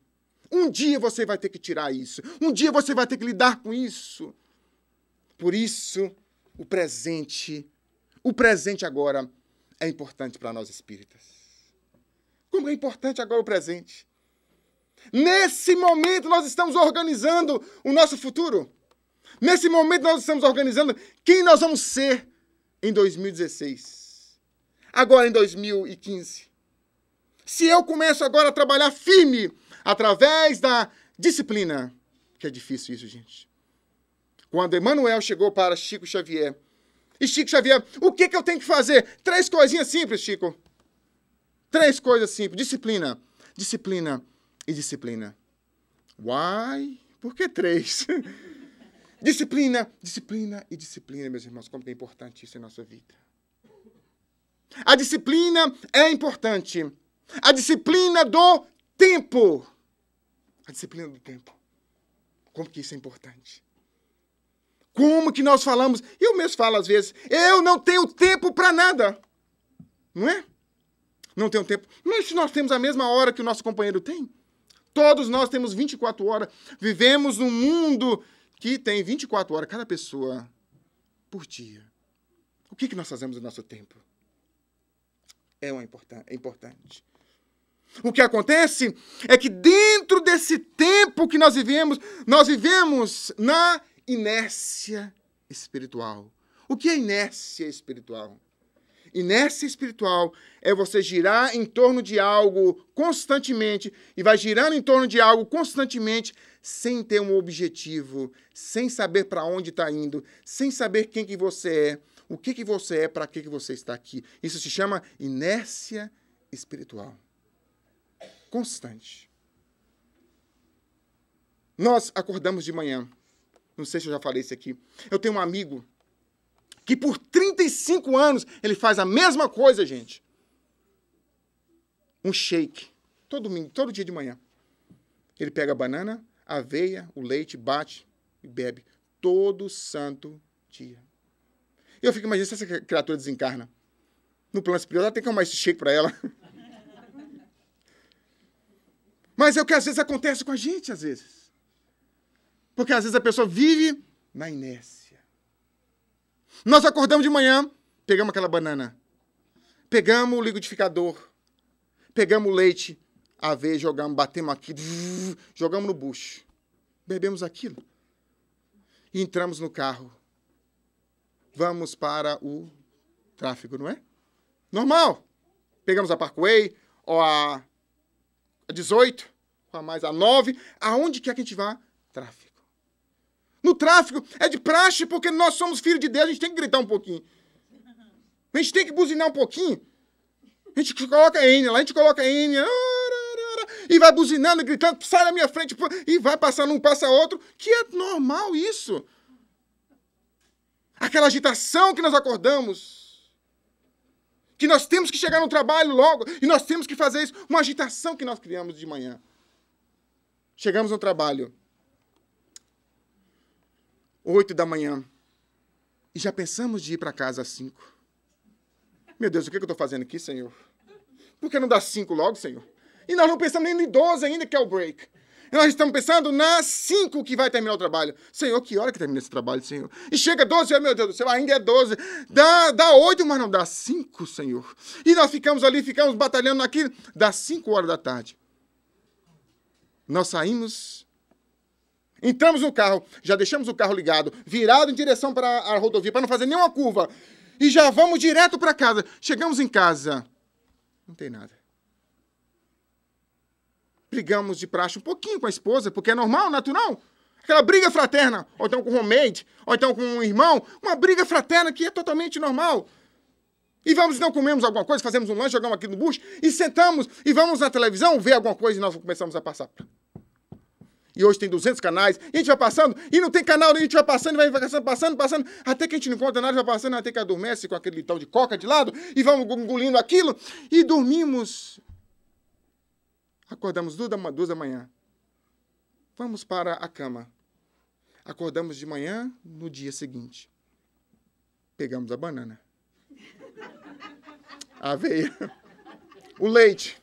Um dia você vai ter que tirar isso. Um dia você vai ter que lidar com isso. Por isso, o presente agora é importante para nós espíritas. Como é importante agora o presente? Nesse momento nós estamos organizando o nosso futuro. Nesse momento nós estamos organizando quem nós vamos ser em 2016, agora em 2015. Se eu começo agora a trabalhar firme através da disciplina, que é difícil isso, gente. Quando Emmanuel chegou para Chico Xavier, e Chico Xavier, o que eu tenho que fazer? 3 coisinhas simples, Chico. 3 coisas simples. Disciplina, disciplina e disciplina. Why? Por que 3? Disciplina, disciplina e disciplina, meus irmãos. Como que é importante isso em nossa vida. A disciplina é importante. A disciplina do tempo. A disciplina do tempo. Como que isso é importante? Como que nós falamos? Eu mesmo falo às vezes, eu não tenho tempo para nada. Não é? Não tenho tempo. Mas nós temos a mesma hora que o nosso companheiro tem. Todos nós temos 24 horas. Vivemos num mundo que tem 24 horas, cada pessoa por dia. O que nós fazemos no nosso tempo? É importante. O que acontece é que dentro desse tempo que nós vivemos na inércia espiritual. O que é inércia espiritual? Inércia espiritual é você girar em torno de algo constantemente e vai girando em torno de algo constantemente sem ter um objetivo, sem saber para onde está indo, sem saber quem que você é, o que você é, para que você está aqui. Isso se chama inércia espiritual. Constante. Nós acordamos de manhã. Não sei se eu já falei isso aqui. Eu tenho um amigo que por 35 anos ele faz a mesma coisa, gente. Um shake. Todo dia de manhã. Ele pega a banana, a aveia, o leite, bate e bebe. Todo santo dia. Eu fico imaginando se essa criatura desencarna. No plano espiritual, tem que arrumar esse shake para ela. Mas é o que às vezes acontece com a gente, às vezes. Porque às vezes a pessoa vive na inércia. Nós acordamos de manhã, pegamos aquela banana, pegamos o liquidificador, pegamos o leite, a aveia, jogamos, batemos aqui, jogamos no bucho. Bebemos aquilo. E entramos no carro. Vamos para o tráfego, não é? Normal. Pegamos a Parkway, ou a 18, ou a mais a 9, aonde quer que a gente vá, tráfego. No tráfego é de praxe, porque nós somos filhos de Deus, a gente tem que gritar um pouquinho. A gente tem que buzinar um pouquinho. A gente coloca N lá, a gente coloca N, e vai buzinando, gritando, sai da minha frente, e vai passando um, passa outro, que é normal isso. Aquela agitação que nós acordamos, que nós temos que chegar no trabalho logo, e nós temos que fazer isso, uma agitação que nós criamos de manhã. Chegamos no trabalho, 8 da manhã, e já pensamos de ir para casa às 5. Meu Deus, o que eu estou fazendo aqui, Senhor? Por que não dá 5 logo, Senhor? E nós não pensamos nem no 12 ainda, que é o break. Nós estamos pensando nas 5 que vai terminar o trabalho. Senhor, que hora que termina esse trabalho, Senhor? E chega 12, meu Deus do céu, ainda é 12. Dá 8, mas não dá 5, Senhor. E nós ficamos ali, ficamos batalhando naquilo. Dá 5 horas da tarde. Nós saímos, entramos no carro, já deixamos o carro ligado, virado em direção para a rodovia, para não fazer nenhuma curva. E já vamos direto para casa. Chegamos em casa. Não tem nada. Brigamos de praxe um pouquinho com a esposa, porque é normal, natural. Aquela briga fraterna, ou então com o roommate, ou então com um irmão. Uma briga fraterna que é totalmente normal. E vamos, não comemos alguma coisa, fazemos um lanche, jogamos aqui no bucho, e sentamos, e vamos na televisão ver alguma coisa, e nós começamos a passar. E hoje tem 200 canais, e a gente vai passando, e não tem canal, e a gente vai passando, e vai passando, até que a gente não encontra nada, vai passando, até que adormece com aquele tal de coca de lado, e vamos engolindo aquilo, e dormimos. Acordamos 2 da manhã. Vamos para a cama. Acordamos de manhã no dia seguinte. Pegamos a banana, a aveia, o leite,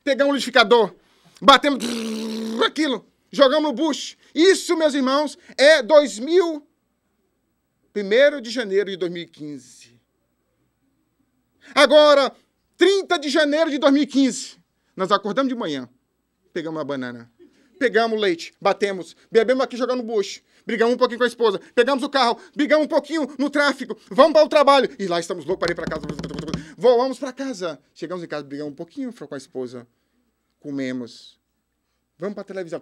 pegamos o liquidificador, batemos aquilo, jogamos no bucho. Isso, meus irmãos, é 1 de janeiro de 2015. Agora, 30 de janeiro de 2015, nós acordamos de manhã, pegamos a banana, Pegamos leite, batemos, bebemos aqui jogando bucho, brigamos um pouquinho com a esposa, pegamos o carro, brigamos um pouquinho no tráfico, vamos para o trabalho. E lá estamos loucos para ir para casa. Voamos para casa. Chegamos em casa, brigamos um pouquinho com a esposa, comemos, vamos para a televisão.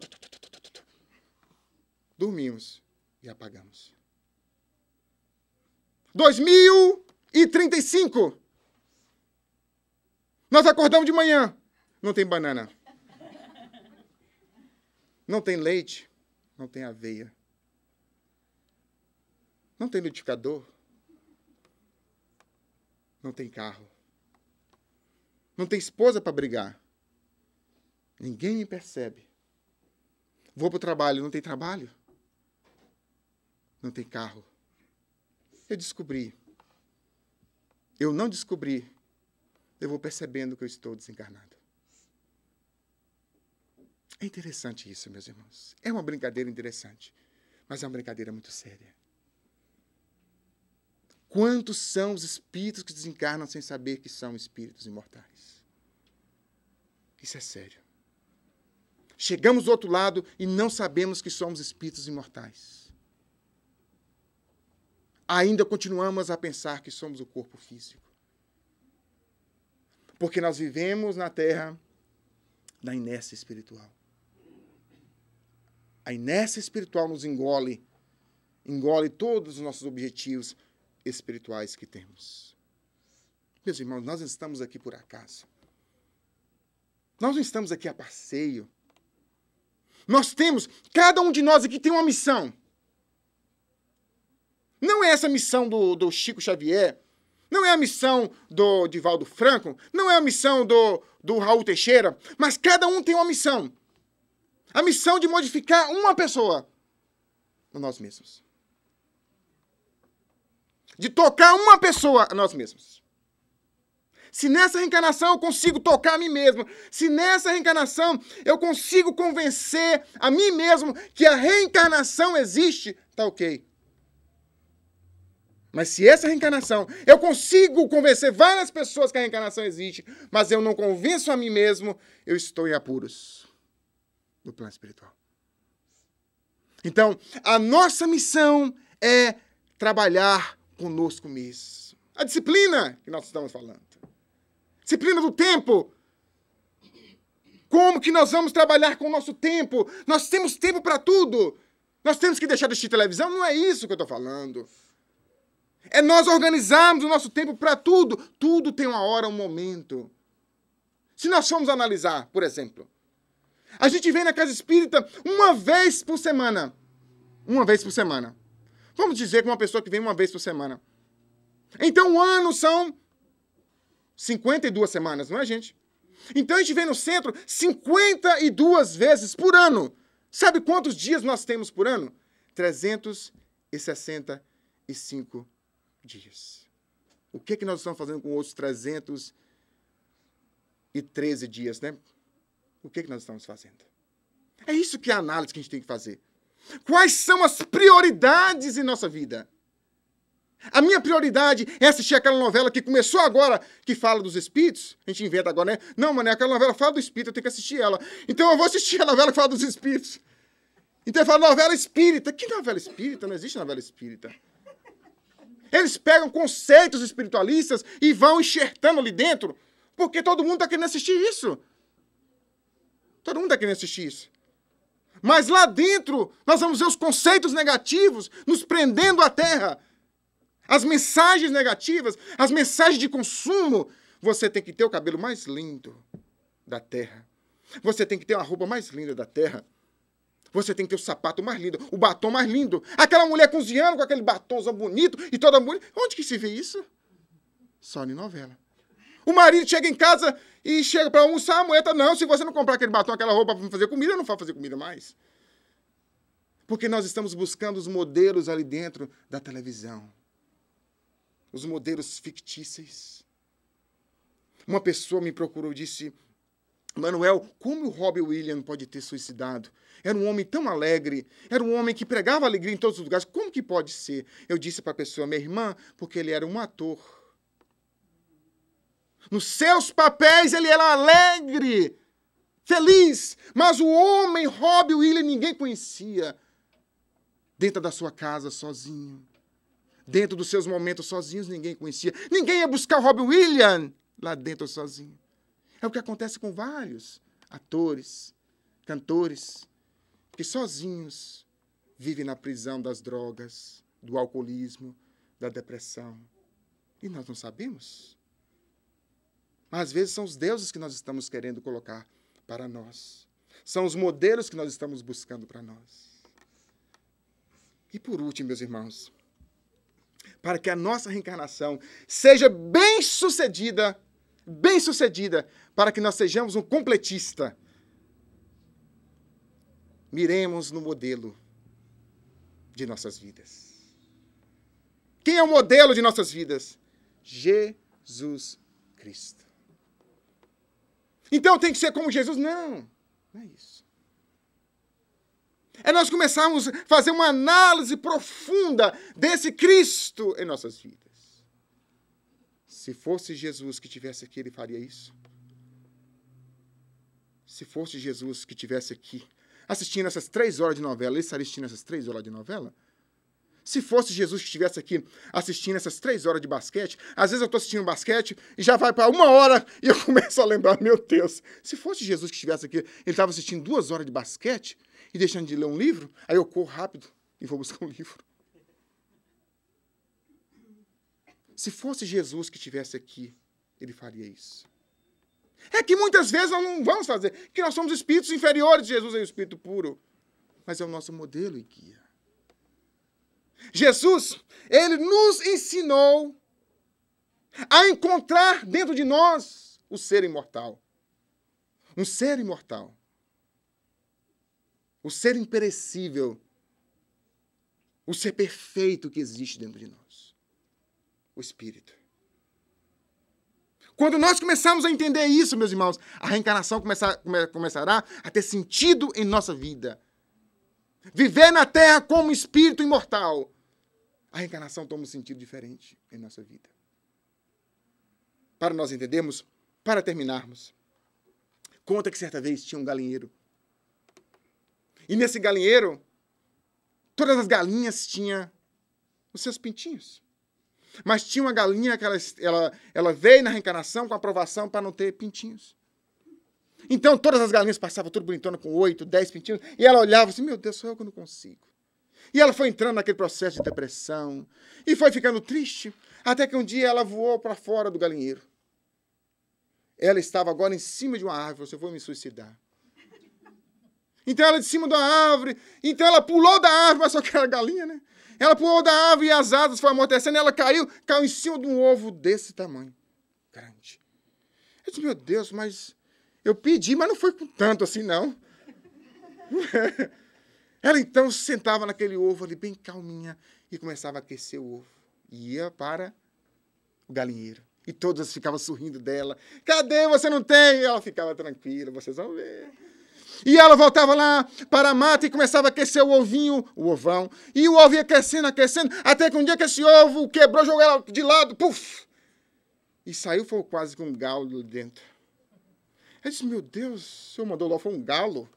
Dormimos e apagamos. 2035. Nós acordamos de manhã. Não tem banana. Não tem leite. Não tem aveia. Não tem liquidificador. Não tem carro. Não tem esposa para brigar. Ninguém me percebe. Vou para o trabalho. Não tem trabalho. Não tem carro. Eu descobri. Eu não descobri. Eu vou percebendo que eu estou desencarnado. É interessante isso, meus irmãos. É uma brincadeira interessante, mas é uma brincadeira muito séria. Quantos são os espíritos que desencarnam sem saber que são espíritos imortais? Isso é sério. Chegamos do outro lado e não sabemos que somos espíritos imortais. Ainda continuamos a pensar que somos o corpo físico. Porque nós vivemos na Terra da inércia espiritual. A inércia espiritual nos engole todos os nossos objetivos espirituais que temos. Meus irmãos, nós não estamos aqui por acaso. Nós não estamos aqui a passeio. Cada um de nós aqui tem uma missão. Não é essa missão do Chico Xavier, não é a missão do Divaldo Franco, não é a missão do Raul Teixeira, mas cada um tem uma missão. A missão de modificar uma pessoa, nós mesmos. De tocar uma pessoa a nós mesmos. Se nessa reencarnação eu consigo tocar a mim mesmo, se nessa reencarnação eu consigo convencer a mim mesmo que a reencarnação existe, tá ok. Mas se essa reencarnação, eu consigo convencer várias pessoas que a reencarnação existe, mas eu não convenço a mim mesmo, eu estou em apuros no plano espiritual. Então, a nossa missão é trabalhar conosco mesmo. A disciplina que nós estamos falando. Disciplina do tempo. Como que nós vamos trabalhar com o nosso tempo? Nós temos tempo para tudo. Nós temos que deixar de assistir televisão? Não é isso que eu estou falando. É nós organizarmos o nosso tempo para tudo. Tudo tem uma hora, um momento. Se nós formos analisar, por exemplo, a gente vem na casa espírita uma vez por semana. Uma vez por semana. Vamos dizer que uma pessoa que vem uma vez por semana. Então o ano são 52 semanas, não é, gente? Então a gente vem no centro 52 vezes por ano. Sabe quantos dias nós temos por ano? 365 dias. O que nós estamos fazendo com os 313 dias, né? O que nós estamos fazendo? É isso que é a análise que a gente tem que fazer. Quais são as prioridades em nossa vida? A minha prioridade é assistir aquela novela que começou agora, que fala dos espíritos. A gente inventa agora, né? Não, mano, aquela novela fala do espírito, eu tenho que assistir ela. Então eu vou assistir a novela que fala dos espíritos. Então eu falo novela espírita. Que novela espírita? Não existe novela espírita. Eles pegam conceitos espiritualistas e vão enxertando ali dentro, porque todo mundo está querendo assistir isso. Todo mundo está querendo assistir isso. Mas lá dentro, nós vamos ver os conceitos negativos nos prendendo à terra. As mensagens negativas, as mensagens de consumo. Você tem que ter o cabelo mais lindo da terra. Você tem que ter uma roupa mais linda da terra. Você tem que ter o sapato mais lindo, o batom mais lindo. Aquela mulher cozinhando com aquele batomzão bonito e toda bonita. Onde que se vê isso? Só em novela. O marido chega em casa e chega para almoçar, a mulher tá, não, se você não comprar aquele batom, aquela roupa para fazer comida, eu não vou fazer comida mais. Porque nós estamos buscando os modelos ali dentro da televisão. Os modelos fictícios. Uma pessoa me procurou e disse, Manuel, como o Robbie Williams pode ter suicidado? Era um homem tão alegre, era um homem que pregava alegria em todos os lugares. Como que pode ser? Eu disse para a pessoa, minha irmã, porque ele era um ator. Nos seus papéis ele era alegre. feliz. Mas o homem, Robbie Williams, ninguém conhecia. Dentro da sua casa, sozinho. Dentro dos seus momentos sozinhos, ninguém conhecia. Ninguém ia buscar o Robbie Williams lá dentro sozinho. É o que acontece com vários atores, cantores, que sozinhos vivem na prisão das drogas, do alcoolismo, da depressão. E nós não sabemos. Mas às vezes são os deuses que nós estamos querendo colocar para nós. São os modelos que nós estamos buscando para nós. E por último, meus irmãos, para que a nossa reencarnação seja bem-sucedida, para que nós sejamos um completista, miremos no modelo de nossas vidas. Quem é o modelo de nossas vidas? Jesus Cristo. Então tem que ser como Jesus? Não, não é isso. É nós começarmos a fazer uma análise profunda desse Cristo em nossas vidas. Se fosse Jesus que estivesse aqui, ele faria isso? Se fosse Jesus que estivesse aqui, assistindo essas 3 horas de novela, ele estaria assistindo essas 3 horas de novela? Se fosse Jesus que estivesse aqui assistindo essas 3 horas de basquete, às vezes eu estou assistindo basquete e já vai para 1 hora e eu começo a lembrar, meu Deus, se fosse Jesus que estivesse aqui, ele estava assistindo 2 horas de basquete e deixando de ler um livro, aí eu corro rápido e vou buscar um livro. Se fosse Jesus que estivesse aqui, ele faria isso. É que muitas vezes nós não vamos fazer, que nós somos espíritos inferiores, Jesus é o espírito puro, mas é o nosso modelo e guia. Jesus, ele nos ensinou a encontrar dentro de nós o ser imortal. Um ser imortal. O ser imperecível. O ser perfeito que existe dentro de nós. O Espírito. Quando nós começarmos a entender isso, meus irmãos, a reencarnação começará a ter sentido em nossa vida. Viver na Terra como espírito imortal. A reencarnação toma um sentido diferente em nossa vida. Para nós entendermos, para terminarmos, conta que certa vez tinha um galinheiro. E nesse galinheiro, todas as galinhas tinham os seus pintinhos. Mas tinha uma galinha que ela veio na reencarnação com aprovação para não ter pintinhos. Então todas as galinhas passavam tudo bonitona com 8, 10 pintinhos. E ela olhava assim, meu Deus, sou eu que não consigo. E ela foi entrando naquele processo de depressão. E foi ficando triste. Até que um dia ela voou para fora do galinheiro. Ela estava agora em cima de uma árvore. Eu vou me suicidar. Então ela de cima da árvore. Então ela pulou da árvore, mas só que era galinha, né? Ela pulou da árvore e as asas foram amortecendo. E ela caiu em cima de um ovo desse tamanho. Grande. Eu disse, meu Deus, mas eu pedi, mas não foi com tanto assim, não. Ela então sentava naquele ovo ali, bem calminha, e começava a aquecer o ovo. E ia para o galinheiro. E todas ficavam sorrindo dela. Cadê? Você não tem? E ela ficava tranquila, vocês vão ver. E ela voltava lá para a mata e começava a aquecer o ovinho, o ovão. E o ovo ia aquecendo, até que um dia que esse ovo quebrou, jogou ela de lado, puf! E saiu, foi quase com um galo dentro. Eu disse, meu Deus, o senhor mandou lá, foi um galo?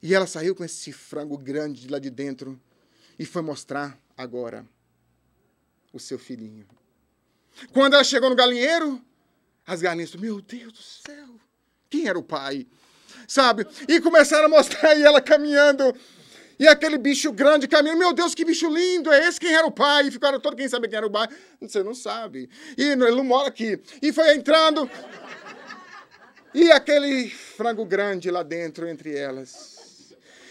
E ela saiu com esse frango grande de lá de dentro e foi mostrar agora o seu filhinho. Quando ela chegou no galinheiro, as galinhas falaram, meu Deus do céu, quem era o pai? Sabe? E começaram a mostrar e ela caminhando. E aquele bicho grande caminhando. Meu Deus, que bicho lindo é esse? Quem era o pai? E ficaram todos, quem sabe quem era o pai? Você não sabe. E ele não mora aqui. E foi entrando. E aquele frango grande lá dentro entre elas.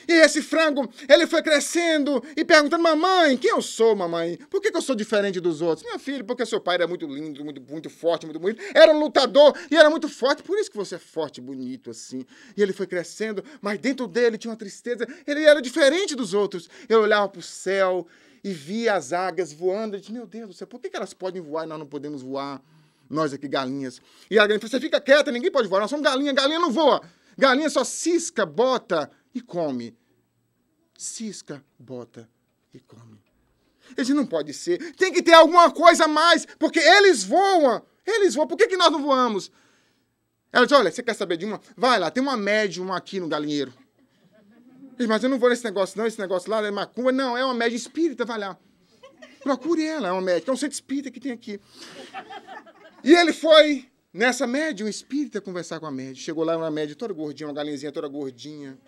E esse frango, ele foi crescendo e perguntando, mamãe, quem eu sou, mamãe? Por que eu sou diferente dos outros? Minha filha, porque seu pai era muito lindo, muito forte, muito bonito. Era um lutador e era muito forte, por isso que você é forte e bonito assim. E ele foi crescendo, mas dentro dele tinha uma tristeza. Ele era diferente dos outros. Ele olhava para o céu e via as águias voando. Ele disse, meu Deus do céu, por que elas podem voar e nós não podemos voar? Nós aqui, galinhas. E a galinha falou, você fica quieta, ninguém pode voar. Nós somos galinha, galinha não voa. Galinha só cisca, bota e come. Cisca, bota e come. Ele não pode ser. Tem que ter alguma coisa a mais, porque eles voam. Eles voam. Por que nós não voamos? Ela disse, olha, você quer saber de uma? Vai lá, tem uma médium aqui no galinheiro. Eu disse, mas eu não vou nesse negócio não, esse negócio lá é macumba. Não, é uma médium espírita, vai lá. Procure ela, é uma médium, é um centro espírita que tem aqui. E ele foi nessa médium espírita conversar com a médium. Chegou lá uma médium toda gordinha, uma galinhazinha toda gordinha.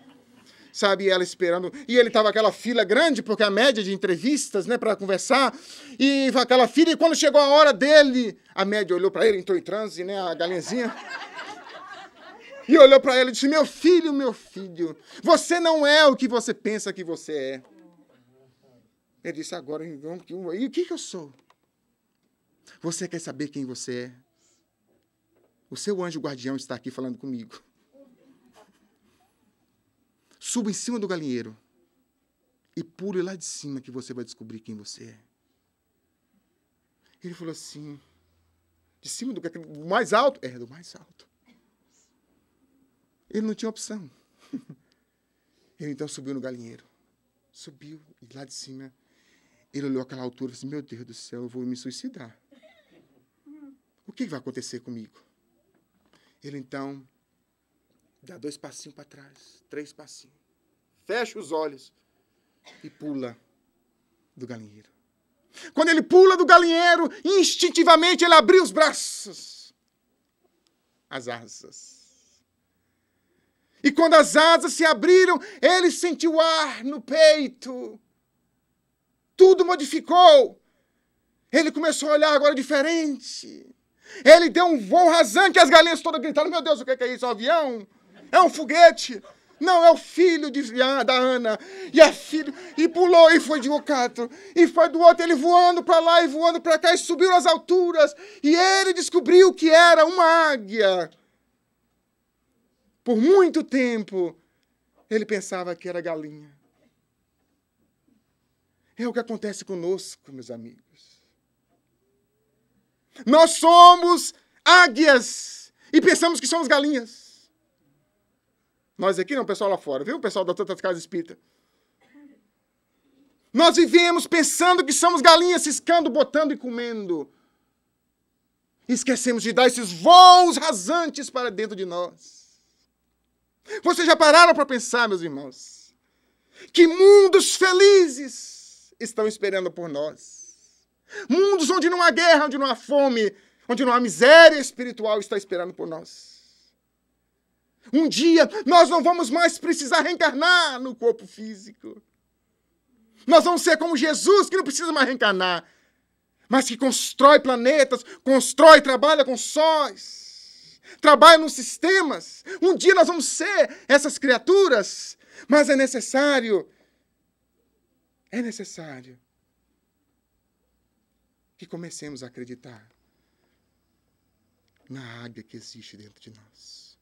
Sabe, ela esperando. E ele estava aquela fila grande, porque a média de entrevistas, né, para conversar. E aquela fila, e quando chegou a hora dele, a média olhou para ele, entrou em transe, né, a galinhazinha. E olhou para ele e disse, meu filho, você não é o que você pensa que você é. Ele disse, agora, e o que eu sou? Você quer saber quem você é? O seu anjo guardião está aqui falando comigo. Suba em cima do galinheiro e pule lá de cima que você vai descobrir quem você é. Ele falou assim, de cima do mais alto? É, do mais alto. Ele não tinha opção. Ele então subiu no galinheiro. Subiu e lá de cima ele olhou aquela altura e disse, meu Deus do céu, eu vou me suicidar. O que vai acontecer comigo? Ele então dá 2 passinhos para trás, 3 passinhos. Fecha os olhos e pula do galinheiro. Quando ele pula do galinheiro, instintivamente ele abriu os braços. As asas. E quando as asas se abriram, ele sentiu ar no peito. Tudo modificou. Ele começou a olhar agora diferente. Ele deu um voo rasante e as galinhas todas gritaram, meu Deus, o que é isso? É um avião? É um foguete? Não, é o filho da Ana. E a filha, e pulou, e foi de um canto. E foi do outro, ele voando para lá e voando para cá, e subiu nas alturas. E ele descobriu que era uma águia. Por muito tempo, ele pensava que era galinha. É o que acontece conosco, meus amigos. Nós somos águias e pensamos que somos galinhas. Nós aqui não, o pessoal lá fora, viu? O pessoal da Tantas Casas Espírita. Nós vivemos pensando que somos galinhas, ciscando, botando e comendo. Esquecemos de dar esses voos rasantes para dentro de nós. Vocês já pararam para pensar, meus irmãos, que mundos felizes estão esperando por nós? Mundos onde não há guerra, onde não há fome, onde não há miséria espiritual está esperando por nós. Um dia nós não vamos mais precisar reencarnar no corpo físico. Nós vamos ser como Jesus, que não precisa mais reencarnar, mas que constrói planetas, trabalha com sóis. Trabalha nos sistemas. Um dia nós vamos ser essas criaturas. Mas é necessário que comecemos a acreditar na águia que existe dentro de nós.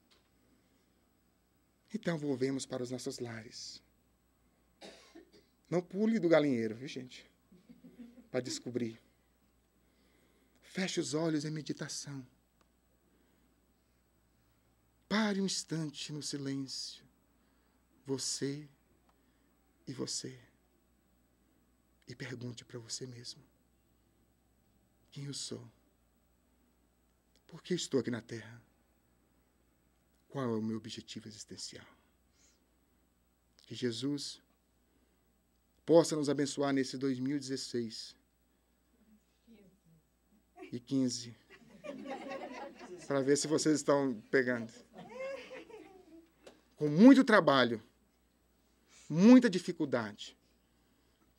Então volvemos para os nossos lares. Não pule do galinheiro, viu, gente? Para descobrir. Feche os olhos em meditação. Pare um instante no silêncio. Você e você. E pergunte para você mesmo. Quem eu sou? Por que estou aqui na Terra? Qual é o meu objetivo existencial? Que Jesus possa nos abençoar nesse 2016 e 15. Para ver se vocês estão pegando. Com muito trabalho, muita dificuldade.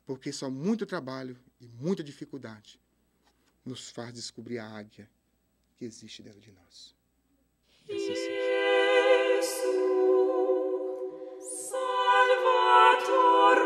Porque só muito trabalho e muita dificuldade nos faz descobrir a águia que existe dentro de nós. Que assim seja.
Salvator